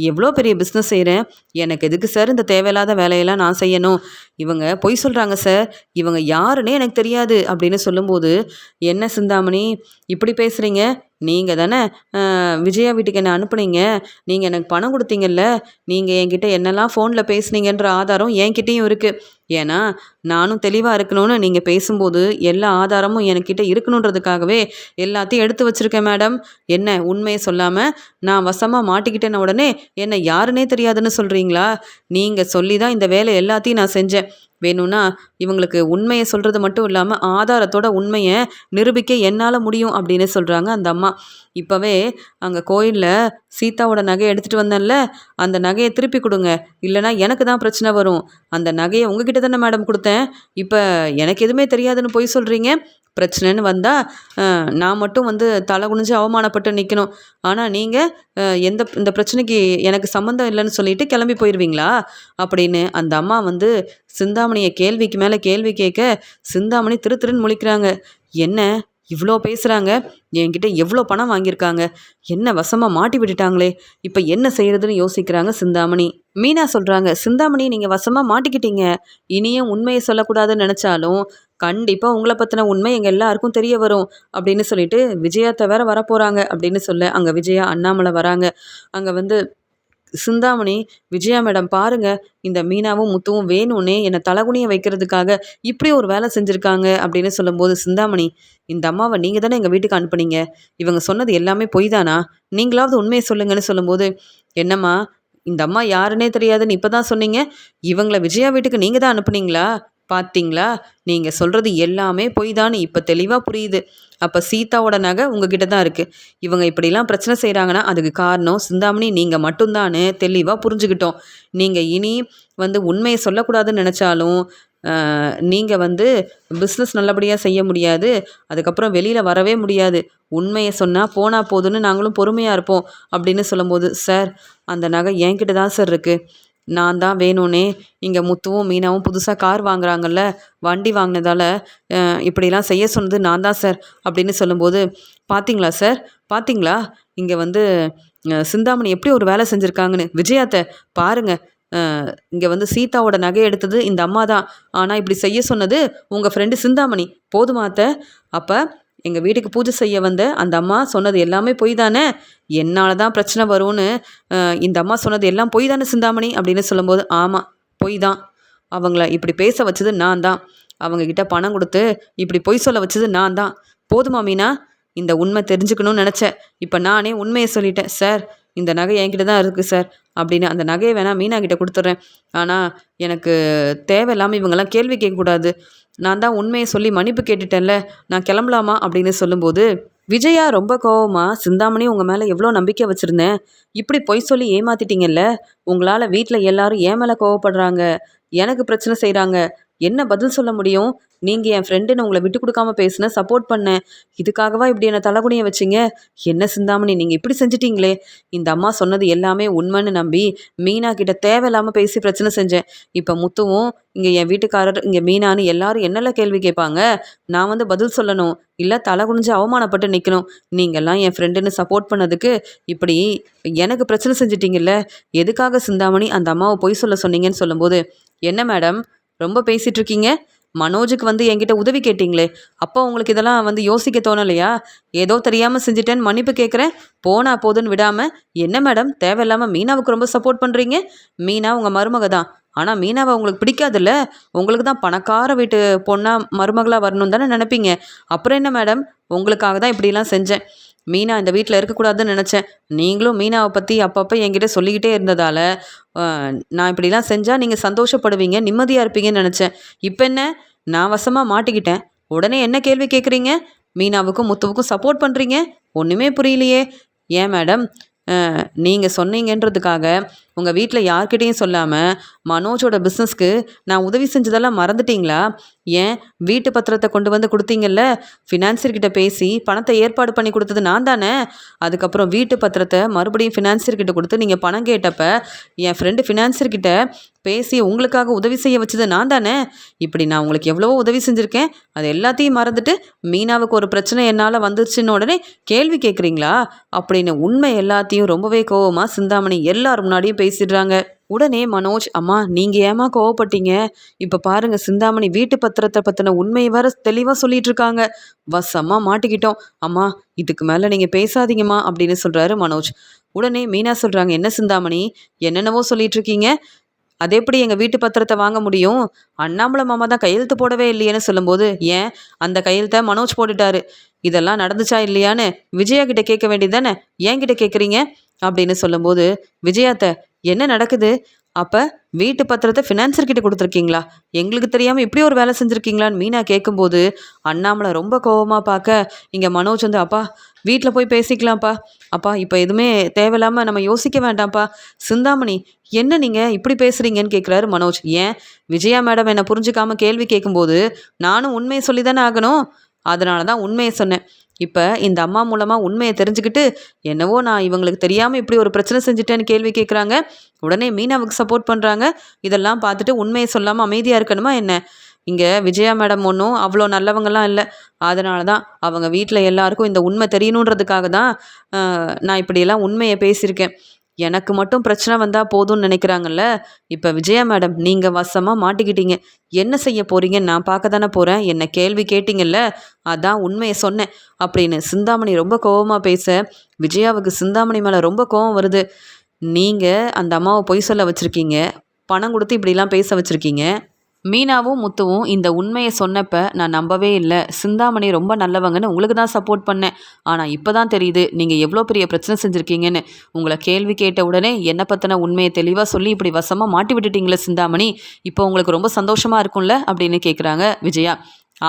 எவ்வளோ பெரிய பிஸ்னஸ் செய்கிறேன். எனக்கு எதுக்கு சார் இந்த தேவையில்லாத வேலையெல்லாம் நான் செய்யணும்? இவங்க பொய் சொல்கிறாங்க சார், இவங்க யாருன்னே எனக்கு தெரியாது அப்படின்னு சொல்லும்போது, என்ன சிந்தாமணி இப்படி பேசுகிறீங்க? நீங்கள் தானே விஜயா வீட்டுக்கு என்னை அனுப்புனீங்க. நீங்கள் எனக்கு பணம் கொடுத்தீங்கல்ல. நீங்கள் என்கிட்ட என்னெல்லாம் ஃபோனில் பேசுனீங்கன்ற ஆதாரம் என்கிட்டேயும் இருக்குது. ஏன்னா நானும் தெளிவாக இருக்கணும்னு நீங்கள் பேசும்போது எல்லா ஆதாரமும் என்கிட்ட இருக்கணுன்றதுக்காகவே எல்லாத்தையும் எடுத்து வச்சுருக்கேன் மேடம். என்ன, உண்மையை சொல்லாமல் நான் வசமாக மாட்டிக்கிட்டேன்ன உடனே என்னை யாருன்னே தெரியாதுன்னு சொல்கிறீங்களா? நீங்கள் சொல்லி தான் இந்த வேலை எல்லாத்தையும் நான் செஞ்சேன். வேணும்னா இவங்களுக்கு உண்மையை சொல்கிறது மட்டும் இல்லாமல் ஆதாரத்தோட உண்மையை நிரூபிக்க என்னால் முடியும் அப்படின்னு சொல்கிறாங்க அந்த அம்மா. இப்போவே அங்கே கோயிலில் சீதாவோட நகையை எடுத்துகிட்டு வந்தேன்ல, அந்த நகையை திருப்பி கொடுங்க, இல்லைனா எனக்கு தான் பிரச்சனை வரும். அந்த நகையை உங்ககிட்ட தானே மேடம் கொடுத்தேன். இப்போ எனக்கு எதுவுமே தெரியாதுன்னு பொய் சொல்கிறீங்க. பிரச்சனைன்னு வந்தால் நான் மட்டும் வந்து தலை குனிஞ்சு அவமானப்பட்டு நிற்கணும். ஆனால் நீங்கள் இந்த பிரச்சனைக்கு எனக்கு சம்மந்தம் இல்லைன்னு சொல்லிட்டு கிளம்பி போயிடுவீங்களா அப்படின்னு அந்த அம்மா வந்து சிந்தாமணியை கேள்விக்கு மேலே கேள்வி கேட்க, சிந்தாமணி திரு திருன்னு முழிக்கிறாங்க. என்ன இவ்வளோ பேசுகிறாங்க, என்கிட்ட எவ்வளோ பணம் வாங்கியிருக்காங்க, என்ன வசமாக மாட்டி விட்டுட்டாங்களே, இப்போ என்ன செய்கிறதுன்னு யோசிக்கிறாங்க சிந்தாமணி. மீனா சொல்கிறாங்க, சிந்தாமணி நீங்கள் வசமாக மாட்டிக்கிட்டீங்க. இனியும் உண்மையை சொல்லக்கூடாதுன்னு நினச்சாலும் கண்டிப்பாக உங்களை பற்றின உண்மை எங்கள் எல்லாருக்கும் தெரிய வரும் அப்படின்னு சொல்லிட்டு விஜயாத்தை வேற வரப்போகிறாங்க அப்படின்னு சொல்ல அங்கே விஜயா, அண்ணாமலை வராங்க. அங்கே வந்து சிந்தாமணி, விஜயா மேடம் பாருங்க, இந்த மீனாவும் முத்துவும் வேணும்னே என்னை தலகுனிய வைக்கிறதுக்காக இப்படி ஒரு வேலை செஞ்சுருக்காங்க அப்படின்னு சொல்லும்போது, சிந்தாமணி, இந்த அம்மாவை நீங்கள் தானே எங்கள் வீட்டுக்கு அனுப்புனீங்க. இவங்க சொன்னது எல்லாமே பொய் தானா? நீங்களாவது உண்மையை சொல்லுங்கன்னு சொல்லும்போது, என்னம்மா இந்த அம்மா யாருன்னே தெரியாதுன்னு இப்போ தான் சொன்னீங்க. இவங்கள விஜயா வீட்டுக்கு நீங்கள் தான் அனுப்புனீங்களா? பார்த்தீங்களா, நீங்கள் சொல்கிறது எல்லாமே பொய் தான்னு இப்போ தெளிவாக புரியுது. அப்போ சீதாவோட நகை உங்ககிட்ட தான் இருக்குது. இவங்க இப்படிலாம் பிரச்சனை செய்கிறாங்கன்னா அதுக்கு காரணம் சிந்தாமணி நீங்கள் மட்டும்தான்னு தெளிவாக புரிஞ்சுக்கிட்டோம். நீங்கள் இனி உண்மையை சொல்லக்கூடாதுன்னு நினச்சாலும் நீங்கள் பிஸ்னஸ் நல்லபடியாக செய்ய முடியாது. அதுக்கப்புறம் வெளியில் வரவே முடியாது. உண்மையை சொன்னால் போனால் போதுன்னு நாங்களும் பொறுமையாக இருப்போம் அப்படின்னு சொல்லும்போது, சார் அந்த நகை என்கிட்ட தான் சார் இருக்குது. நான் தான் வேணும்னே இங்கே முத்துவும் மீனாவும் புதுசாக கார் வாங்குறாங்கல்ல, வண்டி வாங்கினதால இப்படிலாம் செய்ய சொன்னது நான் தான் சார் அப்படின்னு சொல்லும்போது, பார்த்தீங்களா சார், பார்த்தீங்களா இங்கே சிந்தாமணி எப்படி ஒரு வேலை செஞ்சுருக்காங்கன்னு. விஜயாத்த பாருங்க, இங்கே சீதாவோட நகை எடுத்தது இந்த அம்மா தான். ஆனால் இப்படி செய்ய சொன்னது உங்கள் ஃப்ரெண்டு சிந்தாமணி. போதுமா அத்தை? அப்போ எங்கள் வீட்டுக்கு பூஜை செய்ய வந்த அந்த அம்மா சொன்னது எல்லாமே பொய் தானே? என்னால் தான் பிரச்சனை வரும்னு இந்த அம்மா சொன்னது எல்லாம் பொய் தானே சிந்தாமணி அப்படின்னு சொல்லும்போது, ஆமாம் பொய் தான். அவங்கள இப்படி பேச வச்சது நான் தான். அவங்கக்கிட்ட பணம் கொடுத்து இப்படி பொய் சொல்ல வச்சது நான் தான். போதுமா மீனா? இந்த உண்மை தெரிஞ்சுக்கணும்னு நினச்சேன். இப்போ நானே உண்மையை சொல்லிட்டேன். சார் இந்த நகை என்கிட்ட தான் இருக்குது சார் அப்படின்னு அந்த நகையை வேணால் மீனா கிட்ட கொடுத்துட்றேன். ஆனால் எனக்கு தேவையில்லாமல் இவங்கெல்லாம் கேள்வி கேட்கக்கூடாது. நான் தான் உண்மையை சொல்லி மன்னிப்பு கேட்டுட்டேன்ல, நான் கிளம்பலாமா அப்படின்னு சொல்லும்போது, விஜயா ரொம்ப கோவமா, சிந்தாமணி உங்கள் மேலே எவ்வளோ நம்பிக்கை வச்சுருந்தேன், இப்படி பொய் சொல்லி ஏமாத்திட்டீங்கல்ல. உங்களால் வீட்டில் எல்லாரும் ஏன் மேலே கோவப்படுறாங்க, எனக்கு பிரச்சனை செய்கிறாங்க, என்ன பதில் சொல்ல முடியும்? நீங்கள் என் ஃப்ரெண்டுன்னு உங்களை விட்டு கொடுக்காம பேசினேன், சப்போர்ட் பண்ணேன். இதுக்காகவா இப்படி என்னை தலைகுனிய வச்சிங்க? என்ன சிந்தாமணி நீங்கள் இப்படி செஞ்சிட்டீங்களே. இந்த அம்மா சொன்னது எல்லாமே உண்மைன்னு நம்பி மீனா கிட்ட தேவையில்லாமல் பேசி பிரச்சனை செஞ்சேன். இப்போ முத்துவும் இங்கே என் வீட்டுக்காரர் இங்கே மீனான்னு எல்லாரும் என்னெல்லாம் கேள்வி கேட்பாங்க. நான் பதில் சொல்லணும், இல்லை தலை குனிஞ்சு அவமானப்பட்டு நிற்கணும். நீங்கள்லாம் என் ஃப்ரெண்டுன்னு சப்போர்ட் பண்ணதுக்கு இப்படி எனக்கு பிரச்சனை செஞ்சிட்டிங்கல்ல. எதுக்காக சிந்தாமணி அந்த அம்மாவை பொய் சொல்ல சொன்னீங்கன்னு சொல்லும்போது, என்ன மேடம் ரொம்ப பேசிகிட்டு இருக்கீங்க? மனோஜுக்கு என்கிட்ட உதவி கேட்டிங்களே, அப்போ உங்களுக்கு இதெல்லாம் யோசிக்க தோணலையா? ஏதோ தெரியாமல் செஞ்சுட்டேன்னு மன்னிப்பு கேட்குறேன், போனா போதுன்னு விடாமல் என்ன மேடம் தேவையில்லாமல் மீனாவுக்கு ரொம்ப சப்போர்ட் பண்ணுறீங்க? மீனா உங்கள் மருமக தான். ஆனால் மீனாவை உங்களுக்கு பிடிக்காதுல்ல. உங்களுக்கு தான் பணக்கார வீட்டு பொண்ணாக மருமகளாக வரணும்னு தானே நினைப்பீங்க. அப்புறம் என்ன மேடம், உங்களுக்காக தான் இப்படிலாம் செஞ்சேன். மீனா இந்த வீட்டில் இருக்கக்கூடாதுன்னு நினச்சேன். நீங்களும் மீனாவை பற்றி அப்பப்போ என்கிட்ட சொல்லிக்கிட்டே இருந்ததால் நான் இப்படிலாம் செஞ்சால் நீங்கள் சந்தோஷப்படுவீங்க, நிம்மதியாக இருப்பீங்கன்னு நினச்சேன். இப்போ என்ன, நான் வசமாக மாட்டிக்கிட்டேன். உடனே என்ன கேள்வி கேட்குறீங்க? மீனாவுக்கும் முத்துவுக்கும் சப்போர்ட் பண்ணுறீங்க. ஒன்றுமே புரியலையே. ஏன் மேடம், நீங்கள் சொன்னீங்கன்றதுக்காக உங்கள் வீட்டில் யார்கிட்டையும் சொல்லாமல் மனோஜோட பிஸ்னஸ்க்கு நான் உதவி செஞ்சதெல்லாம் மறந்துட்டீங்களா? ஏன் வீட்டு பத்திரத்தை கொண்டு கொடுத்தீங்கல்ல, ஃபினான்சியர்கிட்ட பேசி பணத்தை ஏற்பாடு பண்ணி கொடுத்தது நான் தானே. அதுக்கப்புறம் வீட்டு பத்திரத்தை மறுபடியும் ஃபினான்சியர்கிட்ட கொடுத்து நீங்கள் பணம் கேட்டப்ப என் ஃப்ரெண்டு ஃபினான்சியர்கிட்ட பேசி உங்களுக்காக உதவி செய்ய வச்சது நான் தானே. இப்படி நான் உங்களுக்கு எவ்வளவோ உதவி செஞ்சுருக்கேன். அது எல்லாத்தையும் மறந்துட்டு மீனாவுக்கு ஒரு பிரச்சனை என்னால் வந்துருச்சுன்னு உடனே கேள்வி கேட்குறீங்களா அப்படின்னு உண்மை எல்லாத்தையும் ரொம்பவே கோவமாக சிந்தாமணி எல்லாரும் முன்னாடியும் பேசிடுறாங்க. உடனே மனோஜ், அம்மா நீங்கள் ஏமா கோவப்பட்டீங்க? இப்போ பாருங்க, சிந்தாமணி வீட்டு பத்திரத்தை பற்றின உண்மையை வேற தெளிவாக சொல்லிட்டு இருக்காங்க. வசமா மாட்டிக்கிட்டோம். அம்மா இதுக்கு மேலே நீங்கள் பேசாதீங்கம்மா அப்படின்னு சொல்கிறாரு மனோஜ். உடனே மீனா சொல்கிறாங்க, என்ன சிந்தாமணி என்னென்னவோ சொல்லிட்டு இருக்கீங்க, அது எப்படி எங்கள் வீட்டு பத்திரத்தை வாங்க முடியும்? அண்ணாமலை மாமா தான் கையெழுத்து போடவே இல்லையேன்னு சொல்லும்போது, ஏன் அந்த கையெழுத்தை மனோஜ் போட்டுட்டாரு, இதெல்லாம் நடந்துச்சா இல்லையான்னு விஜயா கிட்ட கேட்க வேண்டியது தானே, ஏன் கிட்ட கேட்குறீங்க அப்படின்னு சொல்லும்போது, விஜயாத்த என்ன நடக்குது? அப்போ வீட்டு பத்திரத்தை ஃபினான்சர்கிட்ட கொடுத்துருக்கீங்களா? எங்களுக்கு தெரியாமல் இப்படி ஒரு வேலை செஞ்சுருக்கீங்களான்னு மீனா கேட்கும்போது அண்ணாமலை ரொம்ப கோபமாக பார்க்க, இங்கே மனோஜ் அப்பா வீட்டில் போய் பேசிக்கலாம்ப்பா, அப்பா இப்போ எதுவுமே தேவையில்லாமல் நம்ம யோசிக்க வேண்டாம்ப்பா. சிந்தாமணி என்ன நீங்கள் இப்படி பேசுகிறீங்கன்னு கேட்குறாரு மனோஜ். ஏன் விஜயா மேடம் என்னை புரிஞ்சுக்காமல் கேள்வி கேட்கும்போது நானும் உண்மையை சொல்லி தானே ஆகணும். அதனால தான் உண்மையை சொன்னேன். இப்போ இந்த அம்மா மூலமாக உண்மையை தெரிஞ்சுக்கிட்டு என்னவோ நான் இவங்களுக்கு தெரியாமல் இப்படி ஒரு பிரச்சனை செஞ்சுட்டேன்னு கேள்வி கேட்குறாங்க. உடனே மீனாவுக்கு சப்போர்ட் பண்ணுறாங்க. இதெல்லாம் பார்த்துட்டு உண்மையை சொல்லாமல் அமைதியாக இருக்கணுமா என்ன? இங்கே விஜயா மேடம் ஒன்றும் அவ்வளோ நல்லவங்கலாம் இல்லை. அதனால தான் அவங்க வீட்டில் எல்லாருக்கும் இந்த உண்மை தெரியணுன்றதுக்காக தான் நான் இப்படியெல்லாம் உண்மையை பேசியிருக்கேன். எனக்கு மட்டும் பிரச்சனை வந்தால் போதும்னு நினைக்கிறாங்கல்ல. இப்போ விஜயா மேடம் நீங்கள் வசமாக மாட்டிக்கிட்டீங்க. என்ன செய்ய போகிறீங்கன்னு நான் பார்க்க தானே போகிறேன். என்னை கேள்வி கேட்டிங்கல்ல, அதான் உண்மையை சொன்னேன் அப்படின்னு சிந்தாமணி ரொம்ப கோபமாக பேச, விஜயாவுக்கு சிந்தாமணி மேலே ரொம்ப கோபம் வருது. நீங்கள் அந்த அம்மாவை பொய் சொல்ல வச்சுருக்கீங்க, பணம் கொடுத்து இப்படிலாம் பேச வச்சுருக்கீங்க. மீனாவும் முத்துவும் இந்த உண்மையை சொன்னப்ப நான் நம்பவே இல்லை. சிந்தாமணி ரொம்ப நல்லவங்கன்னு உங்களுக்கு தான் சப்போர்ட் பண்ணேன். ஆனால் இப்போ தான் தெரியுது நீங்கள் எவ்வளோ பெரிய பிரச்சனை செஞ்சுருக்கீங்கன்னு. உங்களை கேள்வி கேட்ட உடனே என்னை பற்றின உண்மையை தெளிவாக சொல்லி இப்படி வசமாக மாட்டி விட்டுட்டீங்களே சிந்தாமணி, இப்போ உங்களுக்கு ரொம்ப சந்தோஷமாக இருக்கும்ல அப்படின்னு கேட்குறாங்க விஜயா.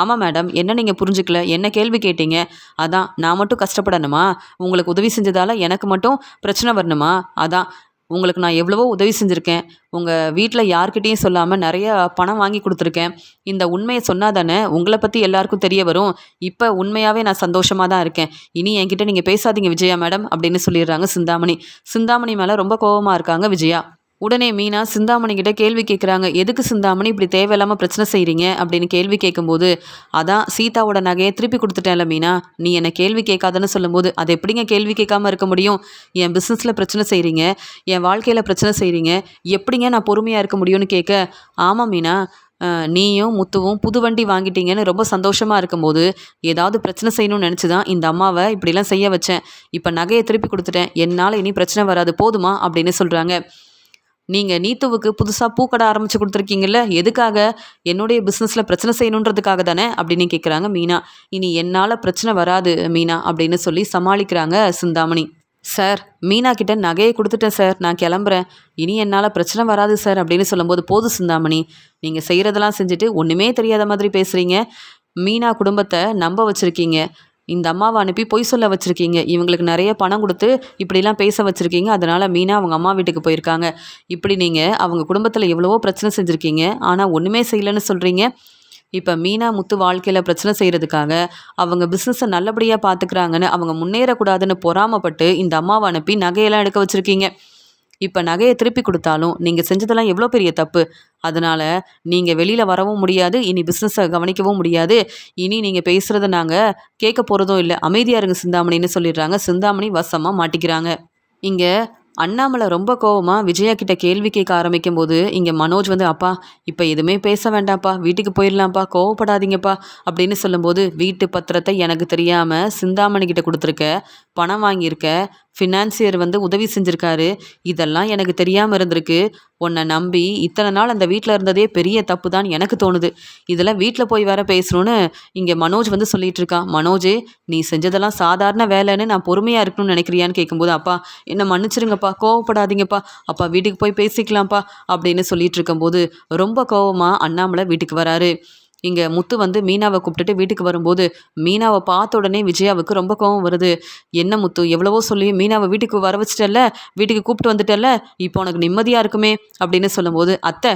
ஆமாம் மேடம், என்ன நீங்கள் புரிஞ்சுக்கல, என்ன கேள்வி கேட்டீங்க? அதான் நான் மட்டும் கஷ்டப்படணுமா? உங்களுக்கு உதவி செஞ்சதால் எனக்கு மட்டும் பிரச்சனை வரணுமா? அதான் உங்களுக்கு நான் எவ்வளவோ உதவி செஞ்சுருக்கேன். உங்கள் வீட்டில் யார்கிட்டேயும் சொல்லாமல் நிறைய பணம் வாங்கி கொடுத்துருக்கேன். இந்த உண்மையை சொன்னால் தானே உங்களை பற்றி எல்லாருக்கும் தெரிய வரும். இப்போ உண்மையாகவே நான் சந்தோஷமாக தான் இருக்கேன். இனி என்கிட்ட நீங்கள் பேசாதீங்க விஜயா மேடம் அப்படின்னு சொல்லிடுறாங்க சிந்தாமணி. சிந்தாமணி மேலே ரொம்ப கோபமாக இருக்காங்க விஜயா. உடனே மீனா சிந்தாமணி கிட்ட கேள்வி கேட்குறாங்க. எதுக்கு சிந்தாமணி இப்படி தேவையில்லாமல் பிரச்சனை செய்கிறீங்க அப்படின்னு கேள்வி கேட்கும்போது, அதான் சீதாவோட நகையை திருப்பி கொடுத்துட்டேன்ல மீனா, நீ என்னை கேள்வி கேட்காதன்னு சொல்லும்போது, அதை எப்படிங்க கேள்வி கேட்காம இருக்க முடியும்? என் பிஸ்னஸில் பிரச்சனை செய்கிறீங்க, என் வாழ்க்கையில் பிரச்சனை செய்கிறீங்க, எப்படிங்க நான் பொறுமையாக இருக்க முடியும்னு கேட்க, ஆமாம் மீனா, நீயும் முத்துவும் புது வண்டி வாங்கிட்டீங்கன்னு ரொம்ப சந்தோஷமாக இருக்கும்போது ஏதாவது பிரச்சனை செய்யணும்னு நினச்சி தான் இந்த அம்மாவை இப்படிலாம் செய்ய வச்சேன். இப்போ நகையை திருப்பி கொடுத்துட்டேன், என்னால் இனி பிரச்சனை வராது போதுமா அப்படின்னு சொல்கிறாங்க. நீங்கள் நீத்துவுக்கு புதுசாக பூக்கடை ஆரம்பித்து கொடுத்துருக்கீங்கல்ல, எதுக்காக? என்னுடைய பிஸ்னஸில் பிரச்சனை செய்யணுன்றதுக்காக தானே அப்படின்னு கேட்குறாங்க மீனா. இனி என்னால் பிரச்சனை வராது மீனா அப்படின்னு சொல்லி சமாளிக்கிறாங்க சிந்தாமணி. சார், மீனா கிட்ட நகையை கொடுத்துட்டேன் சார், நான் கிளம்புறேன். இனி என்னால் பிரச்சனை வராது சார் அப்படின்னு சொல்லும்போது, போதும் சிந்தாமணி, நீங்கள் செய்கிறதெல்லாம் செஞ்சுட்டு ஒன்றுமே தெரியாத மாதிரி பேசுகிறீங்க. மீனா குடும்பத்தை நம்ப வச்சுருக்கீங்க. இந்த அம்மாவை அனுப்பி பொய் சொல்ல வச்சுருக்கீங்க. இவங்களுக்கு நிறைய பணம் கொடுத்து இப்படிலாம் பேச வச்சுருக்கீங்க. அதனால் மீனா அவங்க அம்மா வீட்டுக்கு போயிருக்காங்க. இப்படி நீங்கள் அவங்க குடும்பத்தில் எவ்வளவோ பிரச்சனை செஞ்சுருக்கீங்க. ஆனால் ஒன்றுமே செய்யலைன்னு சொல்கிறீங்க. இப்போ மீனா முத்து வாழ்க்கையில் பிரச்சனை செய்கிறதுக்காக அவங்க பிஸ்னஸை நல்லபடியாக பார்த்துக்கிறாங்கன்னு அவங்க முன்னேறக்கூடாதுன்னு பொறாமப்பட்டு இந்த அம்மாவை அனுப்பி நகையெல்லாம் எடுக்க வச்சுருக்கீங்க. இப்போ நகையை திருப்பி கொடுத்தாலும் நீங்கள் செஞ்சதெல்லாம் எவ்வளோ பெரிய தப்பு. அதனால் நீங்கள் வெளியில் வரவும் முடியாது, இனி பிஸ்னஸை கவனிக்கவும் முடியாது. இனி நீங்கள் பேசுகிறத நாங்கள் கேட்க போகிறதும் இல்லை. அமைதியாக இருங்க சிந்தாமணின்னு சொல்லிடுறாங்க. சிந்தாமணி வசமாக மாட்டிக்கிறாங்க. இங்கே அண்ணாமலை ரொம்ப கோவமாக விஜயா கிட்ட கேள்வி கேட்க ஆரம்பிக்கும் போது இங்கே மனோஜ் வந்து, அப்பா இப்போ எதுவுமே பேச வேண்டாம்ப்பா, வீட்டுக்கு போயிடலாம்ப்பா, கோவப்படாதீங்கப்பா அப்படின்னு சொல்லும்போது, வீட்டு பத்திரத்தை எனக்கு தெரியாமல் சிந்தாமணி கிட்ட கொடுத்துருக்க, பணம் வாங்கியிருக்க, ஃபினான்சியர் வந்து உதவி செஞ்சுருக்காரு, இதெல்லாம் எனக்கு தெரியாமல் இருந்திருக்கு. உன்னை நம்பி இத்தனை நாள் அந்த வீட்டில் இருந்ததே பெரிய தப்பு தான் எனக்கு தோணுது. இதில் வீட்டில் போய் வேற பேசணும்னு இங்கே மனோஜ் வந்து சொல்லிட்டு இருக்கான். மனோஜே, நீ செஞ்சதெல்லாம் சாதாரண வேலைன்னு நான் பொறுமையாக இருக்கணும்னு நினைக்கிறியான்னு கேட்கும்போது, அப்பா என்னை மன்னிச்சிருங்கப்பா, கோவப்படாதீங்கப்பா, அப்பா வீட்டுக்கு போய் பேசிக்கலாம்ப்பா அப்படின்னு சொல்லிட்டு இருக்கும்போது ரொம்ப கோவமாக அண்ணாமலை வீட்டுக்கு வராரு. இங்கே முத்து வந்து மீனாவை கூப்பிட்டுட்டு வீட்டுக்கு வரும்போது மீனாவை பார்த்த உடனே விஜயாவுக்கு ரொம்ப கோவம் வருது. என்ன முத்து, எவ்வளவோ சொல்லி மீனாவை வீட்டுக்கு வர வச்சிட்டல்ல, வீட்டுக்கு கூப்பிட்டு வந்துட்டல்ல, இப்போ உனக்கு நிம்மதியாக இருக்குமே அப்படின்னு சொல்லும்போது, அத்தை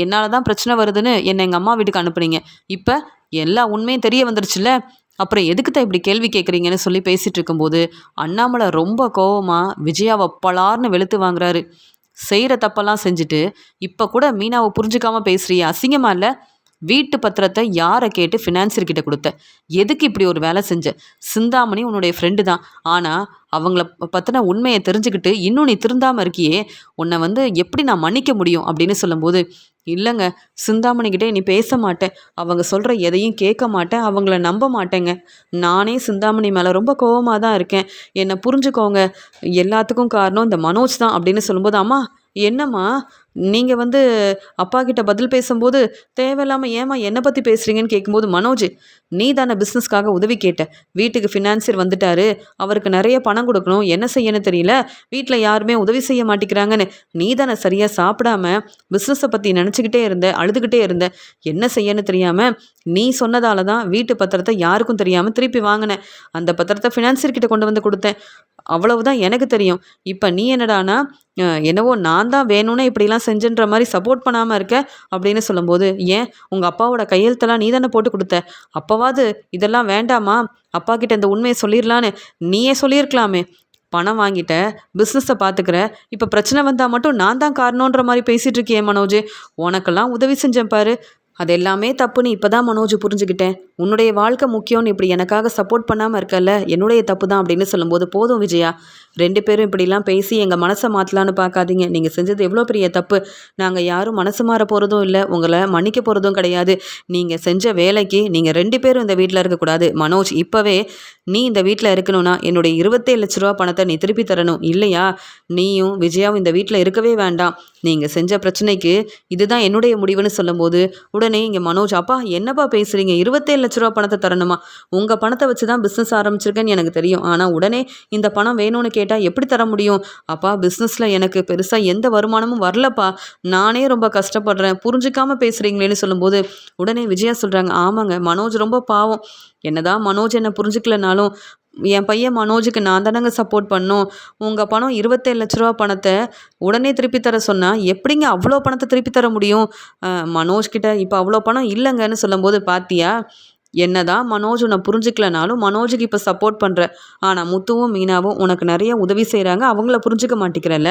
என்னால் தான் பிரச்சனை வருதுன்னு என்னை எங்கள் அம்மா வீட்டுக்கு அனுப்புனீங்க, இப்போ எல்லா உண்மையும் தெரிய வந்துருச்சுல்ல, அப்புறம் எதுக்குத்தான் இப்படி கேள்வி கேட்குறீங்கன்னு சொல்லி பேசிகிட்டு இருக்கும்போது அண்ணாமலை ரொம்ப கோவமாக விஜயாவை பலார்னு வெளுத்து வாங்குறாரு. செய்கிற தப்பெல்லாம் செஞ்சுட்டு இப்போ கூட மீனாவை புரிஞ்சுக்காமல் பேசுறியா, அசிங்கமா இல்லை? வீட்டு பத்திரத்தை யாரை கேட்டு ஃபினான்சியர்கிட்ட கொடுத்த? எதுக்கு இப்படி ஒரு வேலை செஞ்ச? சிந்தாமணி உன்னுடைய ஃப்ரெண்டு தான், ஆனால் அவங்கள பற்றின உண்மையை தெரிஞ்சுக்கிட்டு இன்னும் நீ திருந்தாமல் இருக்கியே, உன்னை வந்து எப்படி நான் மன்னிக்க முடியும் அப்படின்னு சொல்லும்போது, இல்லைங்க, சிந்தாமணிக்கிட்டே நீ பேச மாட்டேன், அவங்க சொல்கிற எதையும் கேட்க மாட்டேன், அவங்கள நம்ப மாட்டேங்க. நானே சிந்தாமணி மேலே ரொம்ப கோவமாக தான் இருக்கேன், என்னை புரிஞ்சுக்கோங்க, எல்லாத்துக்கும் காரணம் இந்த மனோஜ் தான் அப்படின்னு சொல்லும்போது, அம்மா என்னம்மா நீங்கள் வந்து அப்பா கிட்ட பதில் பேசும்போது தேவையில்லாமல் ஏம்மா என்னை பற்றி பேசுகிறீங்கன்னு கேட்கும்போது, மனோஜ் நீ தானே பிஸ்னஸ்க்காக உதவி கேட்ட, வீட்டுக்கு ஃபினான்சியர் வந்துட்டாரு, அவருக்கு நிறைய பணம் கொடுக்கணும், என்ன செய்யணும் தெரியல, வீட்டில் யாருமே உதவி செய்ய மாட்டேங்கிறாங்கன்னு நீ தானே சரியாக சாப்பிடாம பிஸ்னஸை பற்றி நினச்சிக்கிட்டே இருந்த, அழுதுகிட்டே இருந்த, என்ன செய்யணும் தெரியாமல் நீ சொன்னதால தான் வீட்டு பத்திரத்தை யாருக்கும் தெரியாமல் திருப்பி வாங்கினேன், அந்த பத்திரத்தை ஃபினான்சியர்கிட்ட கொண்டு வந்து கொடுத்தேன், அவ்வளவுதான் எனக்கு தெரியும். இப்போ நீ என்னடானா என்னவோ நான் தான் வேணும்னே இப்படிலாம் செஞ்சுன்ற மாதிரி சப்போர்ட் பண்ணாமல் இருக்க அப்படின்னு சொல்லும்போது, ஏன் உங்கள் அப்பாவோட கையெழுத்தெல்லாம் நீ தானே போட்டு கொடுத்த, அப்போவாது இதெல்லாம் வேண்டாமா, அப்பா கிட்ட இந்த உண்மையை சொல்லிடலான்னு நீயே சொல்லியிருக்கலாமே, பணம் வாங்கிட்ட, பிஸ்னஸை பார்த்துக்கிற, இப்போ பிரச்சனை வந்தால் மட்டும் நான் தான் காரணன்ற மாதிரி பேசிகிட்டு இருக்கியே மனோஜ், உனக்கெல்லாம் உதவி செஞ்சேன் பாரு, அது எல்லாமே தப்புன்னு இப்போ தான் மனோஜ் புரிஞ்சுக்கிட்டேன், உன்னுடைய வாழ்க்கை முக்கியம்னு இப்படி எனக்காக சப்போர்ட் பண்ணாமல் இருக்கல, என்னுடைய தப்பு தான் அப்படின்னு சொல்லும்போது, போதும் விஜயா, 2 பேரும் இப்படிலாம் பேசி எங்கள் மனசை மாற்றலான்னு பார்க்காதீங்க, நீங்கள் செஞ்சது எவ்வளோ பெரிய தப்பு, நாங்கள் யாரும் மனசு மாற போகிறதும் இல்லை, உங்களை மன்னிக்க போகிறதும் கிடையாது, நீங்கள் செஞ்ச வேலைக்கு நீங்கள் 2 பேரும் இந்த வீட்டில் இருக்கக்கூடாது, மனோஜ் இப்போவே நீ இந்த வீட்டில் இருக்கணும்னா என்னுடைய 27 லட்ச ரூபா பணத்தை நீ திருப்பி தரணும், இல்லையா நீயும் விஜயாவும் இந்த வீட்டில் இருக்கவே வேண்டாம், நீங்கள் செஞ்ச பிரச்சனைக்கு இதுதான் என்னுடைய முடிவுன்னு சொல்லும்போது உடனே இங்கே மனோஜ், அப்பா என்னப்பா பேசுகிறீங்க, 27 லட்ச ரூபா பணத்தை தரணுமா? உங்கள் பணத்தை வச்சு தான் பிஸ்னஸ் ஆரம்பிச்சிருக்கேன்னு எனக்கு தெரியும், ஆனால் உடனே இந்த பணம் வேணும்னு கேட்டால் எப்படி தர முடியும்? அப்பா, பிஸ்னஸில் எனக்கு பெருசாக எந்த வருமானமும் வரலப்பா, நானே ரொம்ப கஷ்டப்படுறேன், புரிஞ்சுக்காம பேசுகிறீங்களேன்னு சொல்லும்போது உடனே விஜயா சொல்கிறாங்க, ஆமாங்க, மனோஜ் ரொம்ப பாவம். என்னதான் மனோஜ் என்னை புரிஞ்சுக்கலனாலும் என் பையன் மனோஜுக்கு நான் தானங்க சப்போர்ட் பண்ணோம். உங்கள் பணம் 27 லட்ச ரூபா பணத்தை உடனே திருப்பி தர சொன்னால் எப்படிங்க அவ்வளோ பணத்தை திருப்பி தர முடியும்? மனோஜ்கிட்ட இப்போ அவ்வளோ பணம் இல்லைங்கன்னு சொல்லும்போது, பாத்தியா, என்னதான் மனோஜ் உன்னை புரிஞ்சுக்கலனாலும் மனோஜுக்கு இப்போ சப்போர்ட் பண்ணுற, ஆனால் முத்துவும் மீனாவும் உனக்கு நிறைய உதவி செய்கிறாங்க, அவங்கள புரிஞ்சுக்க மாட்டேங்கிறல்ல.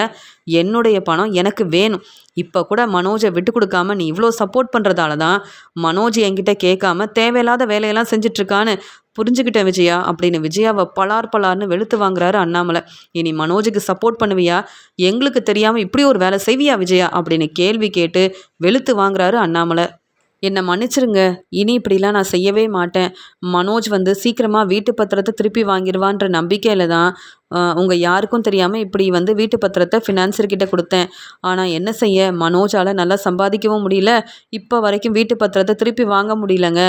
என்னுடைய பணம் எனக்கு வேணும். இப்போ கூட மனோஜை விட்டு கொடுக்காம நீ இவ்வளோ சப்போர்ட் பண்ணுறதால தான் மனோஜ் என்கிட்ட கேட்காம தேவையில்லாத வேலையெல்லாம் செஞ்சிட்ருக்கான்னு புரிஞ்சுக்கிட்டேன் விஜயா அப்படின்னு விஜயாவை பலார் பலார்னு வெளுத்து வாங்குறாரு அண்ணாமலை. இனி மனோஜுக்கு சப்போர்ட் பண்ணுவியா? எங்களுக்கு தெரியாமல் இப்படி ஒரு வேலை செய்வியா விஜயா அப்படின்னு கேள்வி கேட்டு வெளுத்து வாங்குறாரு அண்ணாமலை. என்னை மன்னிச்சிருங்க, இனி இப்படிலாம் நான் செய்யவே மாட்டேன். மனோஜ் வந்து சீக்கிரமாக வீட்டு பத்திரத்தை திருப்பி வாங்கிடுவான்ற நம்பிக்கையில் தான் உங்கள் யாருக்கும் தெரியாமல் இப்படி வந்து வீட்டு பத்திரத்தை ஃபினான்சர்கிட்ட கொடுத்தேன். ஆனால் என்ன செய்ய, மனோஜால் நல்லா சம்பாதிக்கவும் முடியல, இப்போ வரைக்கும் வீட்டு பத்திரத்தை திருப்பி வாங்க முடியலங்க.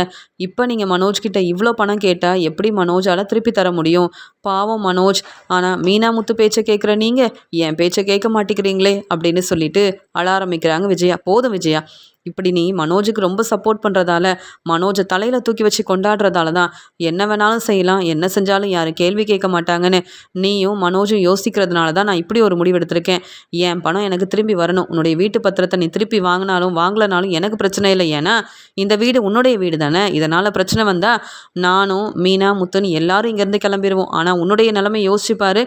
இப்போ நீங்கள் மனோஜ்கிட்ட இவ்வளோ பணம் கேட்டால் எப்படி மனோஜால் திருப்பி தர முடியும்? பாவம் மனோஜ். ஆனால் மீனா முத்து பேச்சை கேட்குற நீங்கள் என் பேச்சை கேட்க மாட்டேங்கிறீங்களே அப்படின்னு சொல்லிட்டு அழ ஆரம்பிக்கிறாங்க விஜயா. போதும் விஜயா, இப்படி நீ மனோஜுக்கு ரொம்ப சப்போர்ட் பண்ணுறதால, மனோஜை தலையில் தூக்கி வச்சு கொண்டாடுறதால தான் என்ன வேணாலும் செய்யலாம், என்ன செஞ்சாலும் யாரும் கேள்வி கேட்க மாட்டாங்கன்னு நீயும் மனோஜும் யோசிக்கிறதுனால தான் நான் இப்படி ஒரு முடிவு எடுத்திருக்கேன். என் பணம் எனக்கு திரும்பி வரணும். உன்னுடைய வீட்டு பத்திரத்தை நீ திருப்பி வாங்கினாலும் வாங்கலனாலும் எனக்கு பிரச்சனை இல்லை. ஏன்னா இந்த வீடு உன்னுடைய வீடு தானே. இதனால் பிரச்சனை வந்தால் நானும் மீனா முத்துன்னு எல்லாரும் இங்கேருந்து கிளம்பிடுவோம். ஆனால் உன்னுடைய நிலைமை யோசிச்சுப்பாரு.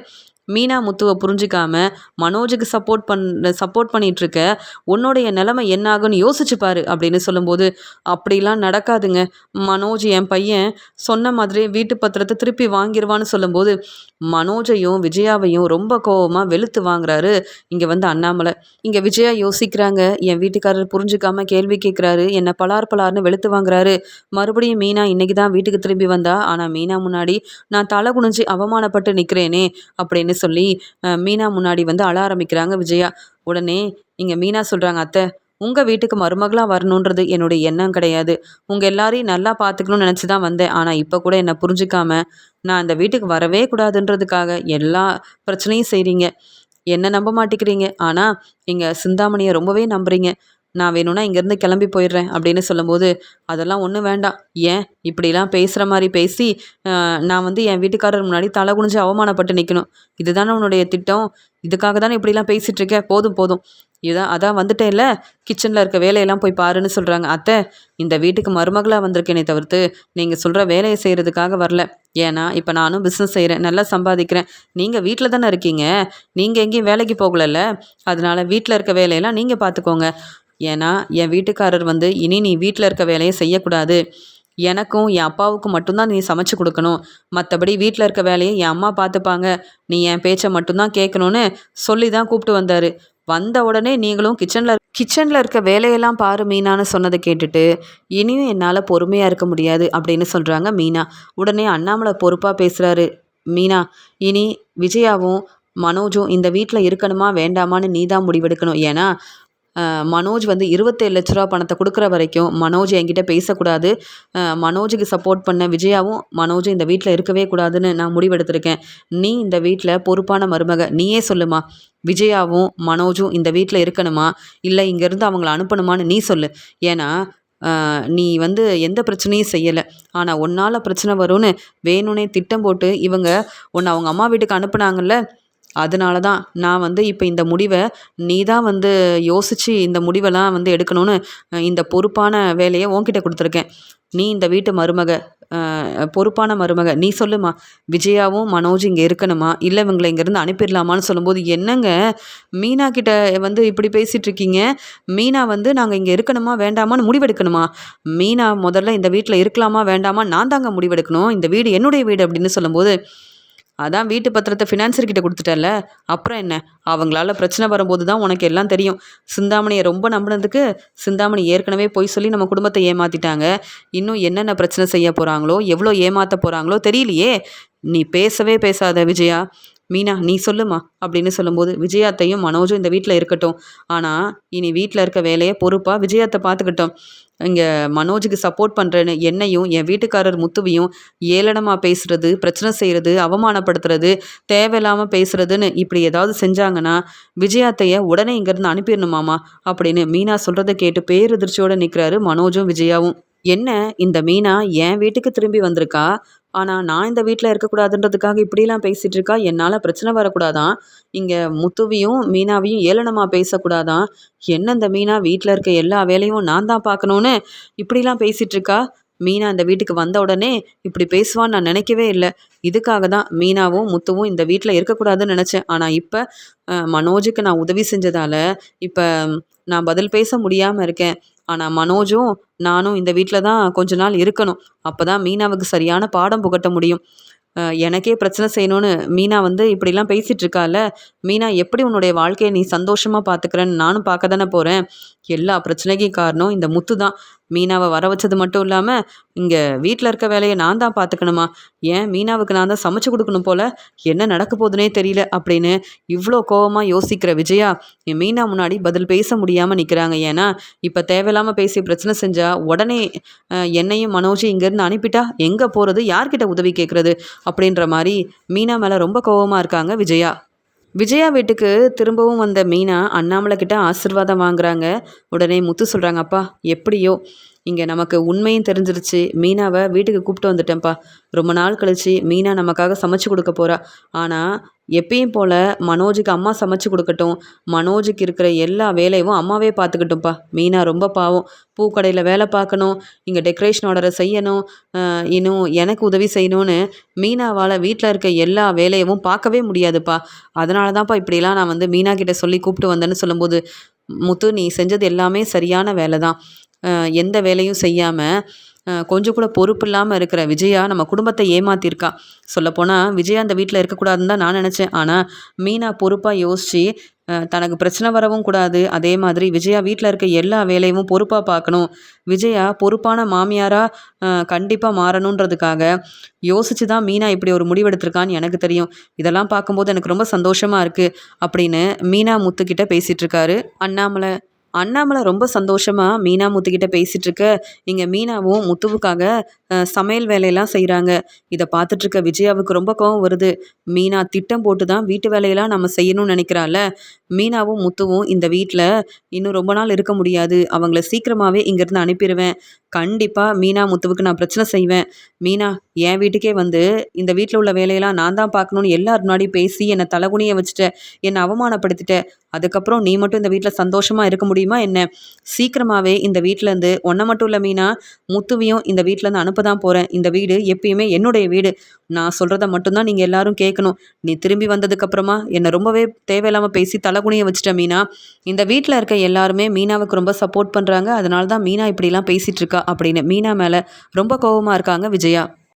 மீனா முத்துவை புரிஞ்சிக்காம மனோஜுக்கு சப்போர்ட் பண்ணிகிட்ருக்க உன்னுடைய நிலைமை என்னாகும்னு யோசிச்சுப்பாரு அப்படின்னு சொல்லும்போது, அப்படிலாம் நடக்காதுங்க. மனோஜ் என் பையன் சொன்ன மாதிரி வீட்டு பத்திரத்தை திருப்பி வாங்கிடுவான்னு சொல்லும்போது மனோஜையும் விஜயாவையும் ரொம்ப கோபமாக வெளுத்து வாங்குறாரு இங்கே வந்து அண்ணாமலை. இங்கே விஜயா யோசிக்கிறாங்க, என் வீட்டுக்காரர் புரிஞ்சுக்காம கேள்வி கேட்குறாரு, என்னை பலார் பலார்னு வெளுத்து வாங்குறாரு. மறுபடியும் மீனா இன்னைக்கு தான் வீட்டுக்கு திரும்பி வந்தா, ஆனால் மீனா முன்னாடி நான் தலை குனிஞ்சு அவமானப்பட்டு நிற்கிறேனே அப்படின்னு சொல்லி மீனா முன்னாடி வந்து அழ ஆரம்பிக்கிறாங்க விஜயா. உடனே இங்கே மீனா சொல்கிறாங்க, அத்தை, உங்கள் வீட்டுக்கு மருமகளாக வரணுன்றது என்னுடைய எண்ணம் கிடையாது. உங்கள் எல்லாரையும் நல்லா பார்த்துக்கணும்னு நினச்சி தான் வந்தேன். ஆனால் இப்போ கூட என்னை புரிஞ்சிக்காம நான் இந்த வீட்டுக்கு வரவே கூடாதுன்றதுக்காக எல்லா பிரச்சனையும் செய்கிறீங்க. என்னை நம்ப மாட்டேங்கிறீங்க, ஆனால் இங்கே சிந்தாமணியை ரொம்பவே நம்புறீங்க. நான் வேணும்னா இங்கேருந்து கிளம்பி போயிடுறேன் அப்படின்னு சொல்லும்போது, அதெல்லாம் ஒன்றும் வேண்டாம். ஏன் இப்படிலாம் பேசுகிற மாதிரி பேசி நான் வந்து என் வீட்டுக்காரர் முன்னாடி தலை குனிஞ்சு அவமானப்பட்டு நிற்கணும்? இதுதானே உன்னுடைய திட்டம்? இதுக்காக தானே இப்படிலாம் பேசிகிட்ருக்க? போதும் போதும், அதான் வந்துட்டேன்ல, கிச்சனில் இருக்க வேலையெல்லாம் போய் பாருன்னு சொல்கிறாங்க. அத்தை, இந்த வீட்டுக்கு மருமகளாக வந்திருக்கேனே தவிர்த்து நீங்கள் சொல்கிற வேலையை செய்கிறதுக்காக வரல. ஏன்னா இப்போ நானும் பிஸ்னஸ் செய்கிறேன், நல்லா சம்பாதிக்கிறேன். நீங்கள் வீட்டில் தானே இருக்கீங்க, நீங்கள் எங்கேயும் வேலைக்கு போகலல்ல, அதனால் வீட்டில் இருக்க வேலையெல்லாம் நீங்கள் பார்த்துக்கோங்க. ஏன்னா என் வீட்டுக்காரர் வந்து இனி நீ வீட்டில் இருக்க வேலையை செய்யக்கூடாது, எனக்கும் என் அப்பாவுக்கும் மட்டும்தான் நீ சமைச்சு கொடுக்கணும், மற்றபடி வீட்டில் இருக்க வேலையை என் அம்மா பார்த்துப்பாங்க, நீ என் பேச்சை மட்டும்தான் கேட்கணும்னு சொல்லி தான் கூப்பிட்டு வந்தார். வந்த உடனே நீங்களும் கிச்சனில் இருக்க வேலையெல்லாம் பாரு மீனான்னு சொன்னதை கேட்டுட்டு இனியும் என்னால் பொறுமையாக இருக்க முடியாது அப்படின்னு சொல்கிறாங்க மீனா. உடனே அண்ணாமலை பொறுப்பாக பேசுகிறாரு, மீனா, இனி விஜயாவும் மனோஜும் இந்த வீட்டில் இருக்கணுமா வேண்டாமான்னு நீ தான் முடிவெடுக்கணும். ஏன்னா மனோஜ் வந்து 27 லட்ச ரூபா பணத்தை கொடுக்குற வரைக்கும் மனோஜ் என்கிட்ட பேசக்கூடாது. மனோஜுக்கு சப்போர்ட் பண்ண விஜயாவும் மனோஜும் இந்த வீட்டில் இருக்கவே கூடாதுன்னு நான் முடிவெடுத்திருக்கேன். நீ இந்த வீட்டில் பொறுப்பான மருமக, நீயே சொல்லுமா, விஜயாவும் மனோஜும் இந்த வீட்டில் இருக்கணுமா இல்லை இங்கேருந்து அவங்கள அனுப்பணுமான்னு நீ சொல்லு. ஏன்னா நீ வந்து எந்த பிரச்சனையும் செய்யலை, ஆனால் உன்னால் பிரச்சனை வரும்னு வேணும்னே திட்டம் போட்டு இவங்க உன்னை அவங்க அம்மா வீட்டுக்கு அனுப்புனாங்கல்ல. அதனால தான் நான் வந்து இப்போ இந்த முடிவை நீ தான் வந்து யோசித்து இந்த முடிவெல்லாம் வந்து எடுக்கணும்னு இந்த பொறுப்பான வேலையை உன்கிட்ட கொடுத்துருக்கேன். நீ இந்த வீட்டு மருமக, பொறுப்பான மருமக, நீ சொல்லுமா, விஜயாவும் மனோஜ் இங்கே இருக்கணுமா இல்லை இவங்களை இங்கேருந்து அனுப்பிடலாமான்னு சொல்லும்போது, என்னங்க மீனா கிட்ட வந்து இப்படி பேசிகிட்டு இருக்கீங்க? மீனா வந்து நாங்கள் இங்கே இருக்கணுமா வேண்டாமான்னு முடிவெடுக்கணுமா? மீனா முதல்ல இந்த வீட்டில் இருக்கலாமா வேண்டாமா நான் தாங்க முடிவெடுக்கணும், இந்த வீடு என்னுடைய வீடு அப்படின்னு சொல்லும்போது, அதான் வீட்டு பத்திரத்தை ஃபினான்சர்கிட்ட கொடுத்துட்டல, அப்புறம் என்ன, அவங்களால பிரச்சனை வரும்போது தான் உனக்கு எல்லாம் தெரியும். சிந்தாமணியை ரொம்ப நம்பினதுக்கு சிந்தாமணி ஏற்கனவே போய் சொல்லி நம்ம குடும்பத்தை ஏமாற்றிட்டாங்க. இன்னும் என்னென்ன பிரச்சனை செய்ய போகிறாங்களோ, எவ்வளோ ஏமாற்ற போகிறாங்களோ தெரியலையே. நீ பேசவே பேசாத விஜயா, மீனா நீ சொல்லுமா அப்படின்னு சொல்லும்போது, விஜயாத்தையும் மனோஜும் இந்த வீட்டில் இருக்கட்டும். ஆனால் இனி வீட்டில் இருக்க வேலையை பொறுப்பாக விஜயாத்தை பார்த்துக்கிட்டோம். இங்கே மனோஜுக்கு சப்போர்ட் பண்ணுறேன்னு என்னையும் என் வீட்டுக்காரர் முத்துவையும் ஏளனமாக பேசுறது, பிரச்சனை செய்கிறது, அவமானப்படுத்துறது, தேவையில்லாமல் பேசுறதுன்னு இப்படி ஏதாவது செஞ்சாங்கன்னா விஜயாத்தைய உடனே இங்கேருந்து அனுப்பிடணுமாமா அப்படின்னு மீனா சொல்கிறத கேட்டு பேரதிர்ச்சியோடு நிற்கிறாரு மனோஜும் விஜயாவும். என்ன இந்த மீனா என் வீட்டுக்கு திரும்பி வந்திருக்கா, ஆனால் நான் இந்த வீட்டில் இருக்கக்கூடாதுன்றதுக்காக இப்படிலாம் பேசிகிட்டு இருக்கா, என்னால் பிரச்சனை வரக்கூடாதான், இங்கே முத்துவையும் மீனாவையும் ஏளனமாக பேசக்கூடாதான், என்ன இந்த மீனா வீட்டில் இருக்க எல்லா வேலையும் நான் தான் பார்க்கணுன்னு இப்படிலாம் பேசிகிட்டு இருக்கா. மீனா இந்த வீட்டுக்கு வந்த உடனே இப்படி பேசுவான்னு நான் நினைக்கவே இல்லை. இதுக்காக தான் மீனாவும் முத்துவும் இந்த வீட்டில் இருக்கக்கூடாதுன்னு நினச்சேன். ஆனால் இப்போ மனோஜுக்கு நான் உதவி செஞ்சதால் இப்போ நான் பதில் பேச முடியாமல் இருக்கேன். ஆனால் மனோஜும் நானும் இந்த வீட்டில் தான் கொஞ்ச நாள் இருக்கணும். அப்போ தான் மீனாவுக்கு சரியான பாடம் புகட்ட முடியும். எனக்கே பிரச்சனை செய்யணும்னு மீனா இப்படிலாம் பேசிகிட்டு இருக்கால, மீனா எப்படி உன்னுடைய வாழ்க்கையை நீ சந்தோஷமாக பார்த்துக்கிறேன்னு நானும் பார்க்க தானே போகிறேன். எல்லா பிரச்சனைக்கும் காரணம் இந்த முத்து தான். மீனாவை வர வச்சது மட்டும் இல்லாமல் இங்கே வீட்டில் இருக்க வேலையை நான் தான் பார்த்துக்கணுமா, ஏன் மீனாவுக்கு நான் தான் சமைச்சு கொடுக்கணும் போல், என்ன நடக்க போகுதுனே தெரியல அப்படின்னு இவ்வளோ கோவமாக யோசிக்கிற விஜயா என் மீனா முன்னாடி பதில் பேச முடியாமல் நிற்கிறாங்க. ஏன்னா இப்போ தேவையில்லாமல் பேசி பிரச்சனை செஞ்சால் உடனே என்னையும் மனோஜை இங்கேருந்து அனுப்பிட்டா எங்கே போகிறது, யார்கிட்ட உதவி கேட்குறது அப்படின்ற மாதிரி மீனா மேலே ரொம்ப கோவமாக இருக்காங்க விஜயா. விஜயா வீட்டுக்கு திரும்பவும் வந்த மீனா அண்ணாமலை கிட்ட ஆசீர்வாதம் வாங்குறாங்க. உடனே முத்து சொல்கிறாங்க, அப்பா எப்படியோ இங்கே நமக்கு உண்மையும் தெரிஞ்சிருச்சு, மீனாவை வீட்டுக்கு கூப்பிட்டு வந்துட்டேன்ப்பா. ரொம்ப நாள் கழித்து மீனா நமக்காக சமைச்சு கொடுக்க போகிறா. ஆனால் எப்பயும் போல் மனோஜுக்கு அம்மா சமைச்சு கொடுக்கட்டும், மனோஜுக்கு இருக்கிற எல்லா வேலையும் அம்மாவே பார்த்துக்கட்டும்ப்பா. மீனா ரொம்ப பாவம், பூக்கடையில் வேலை பார்க்கணும், இங்கே டெக்கரேஷன் ஆர்டரை செய்யணும், இன்னும் எனக்கு உதவி செய்யணும்னு மீனாவால் வீட்டில் இருக்க எல்லா வேலையவும் பார்க்கவே முடியாதுப்பா. அதனால தான்ப்பா இப்படிலாம் நான் மீனா கிட்ட சொல்லி கூப்பிட்டு வந்தேன்னு சொல்லும்போது, முத்து நீ செஞ்சது எல்லாமே சரியான வேலை தான். எந்த வேலையும் செய்யாமல் கொஞ்சம் கூட பொறுப்பு இல்லாமல் இருக்கிற விஜயா நம்ம குடும்பத்தை ஏமாத்தியிருக்கா. சொல்லப்போனால் விஜயா அந்த வீட்டில் இருக்கக்கூடாதுன்னு தான் நான் நினச்சேன். ஆனால் மீனா பொறுப்பாக யோசித்து தனக்கு பிரச்சனை வரவும் கூடாது, அதே மாதிரி விஜயா வீட்டில் இருக்க எல்லா வேலையும் பொறுப்பாக பார்க்கணும், விஜயா பொறுப்பான மாமியாராக கண்டிப்பாக மாறணுன்றதுக்காக யோசித்து தான் மீனா இப்படி ஒரு முடிவெடுத்திருக்கான்னு எனக்கு தெரியும். இதெல்லாம் பார்க்கும்போது எனக்கு ரொம்ப சந்தோஷமாக இருக்குது அப்படின்னு மீனா முத்துக்கிட்ட பேசிகிட்டு இருக்காரு அண்ணாமலை. அண்ணாமலை ரொம்ப சந்தோஷமாக மீனா முத்துக்கிட்ட பேசிகிட்டு இருக்க, இங்கே மீனாவும் முத்துவுக்காக சமையல் வேலையெல்லாம் செய்கிறாங்க. இதை பார்த்துட்ருக்க விஜயாவுக்கு ரொம்ப கோவம் வருது. மீனா திட்டம் போட்டு தான் வீட்டு வேலையெல்லாம் நம்ம செய்யணும்னு நினைக்கிறாள். மீனாவும் முத்துவும் இந்த வீட்டில் இன்னும் ரொம்ப நாள் இருக்க முடியாது, அவங்கள சீக்கிரமாகவே இங்கேருந்து அனுப்பிடுவேன். கண்டிப்பாக மீனா முத்துவுக்கு நான் பிரச்சனை செய்வேன். மீனா என் வீட்டுக்கே இந்த வீட்டில் உள்ள வேலையெல்லாம் நான் தான் பார்க்கணுன்னு எல்லார் முன்னாடியும் பேசி என்னை தலகுனிய வச்சுட்ட, என்னை அவமானப்படுத்திட்ட. அதுக்கப்புறம் நீ மட்டும் இந்த வீட்டில் சந்தோஷமாக இருக்க முடியுமா என்ன? சீக்கிரமாகவே இந்த வீட்டிலேருந்து ஒன்றை மட்டும் இல்லை மீனா, முத்துவையும் இந்த வீட்டிலேருந்து அனுப்ப தான் போகிறேன். இந்த வீடு எப்பயுமே என்னுடைய வீடு. நான் சொல்கிறத மட்டும்தான் நீங்கள் எல்லாரும் கேட்கணும். நீ திரும்பி வந்ததுக்கப்புறமா என்னை ரொம்பவே தேவையில்லாமல் பேசி தலகுனிய வச்சுட்ட மீனா. இந்த வீட்டில் இருக்க எல்லாருமே மீனாவுக்கு ரொம்ப சப்போர்ட் பண்ணுறாங்க, அதனால தான் மீனா இப்படிலாம் பேசிகிட்டு இருக்கா அப்படின்னு மீனா மேலே ரொம்ப கோபமாக இருக்காங்க விஜயா.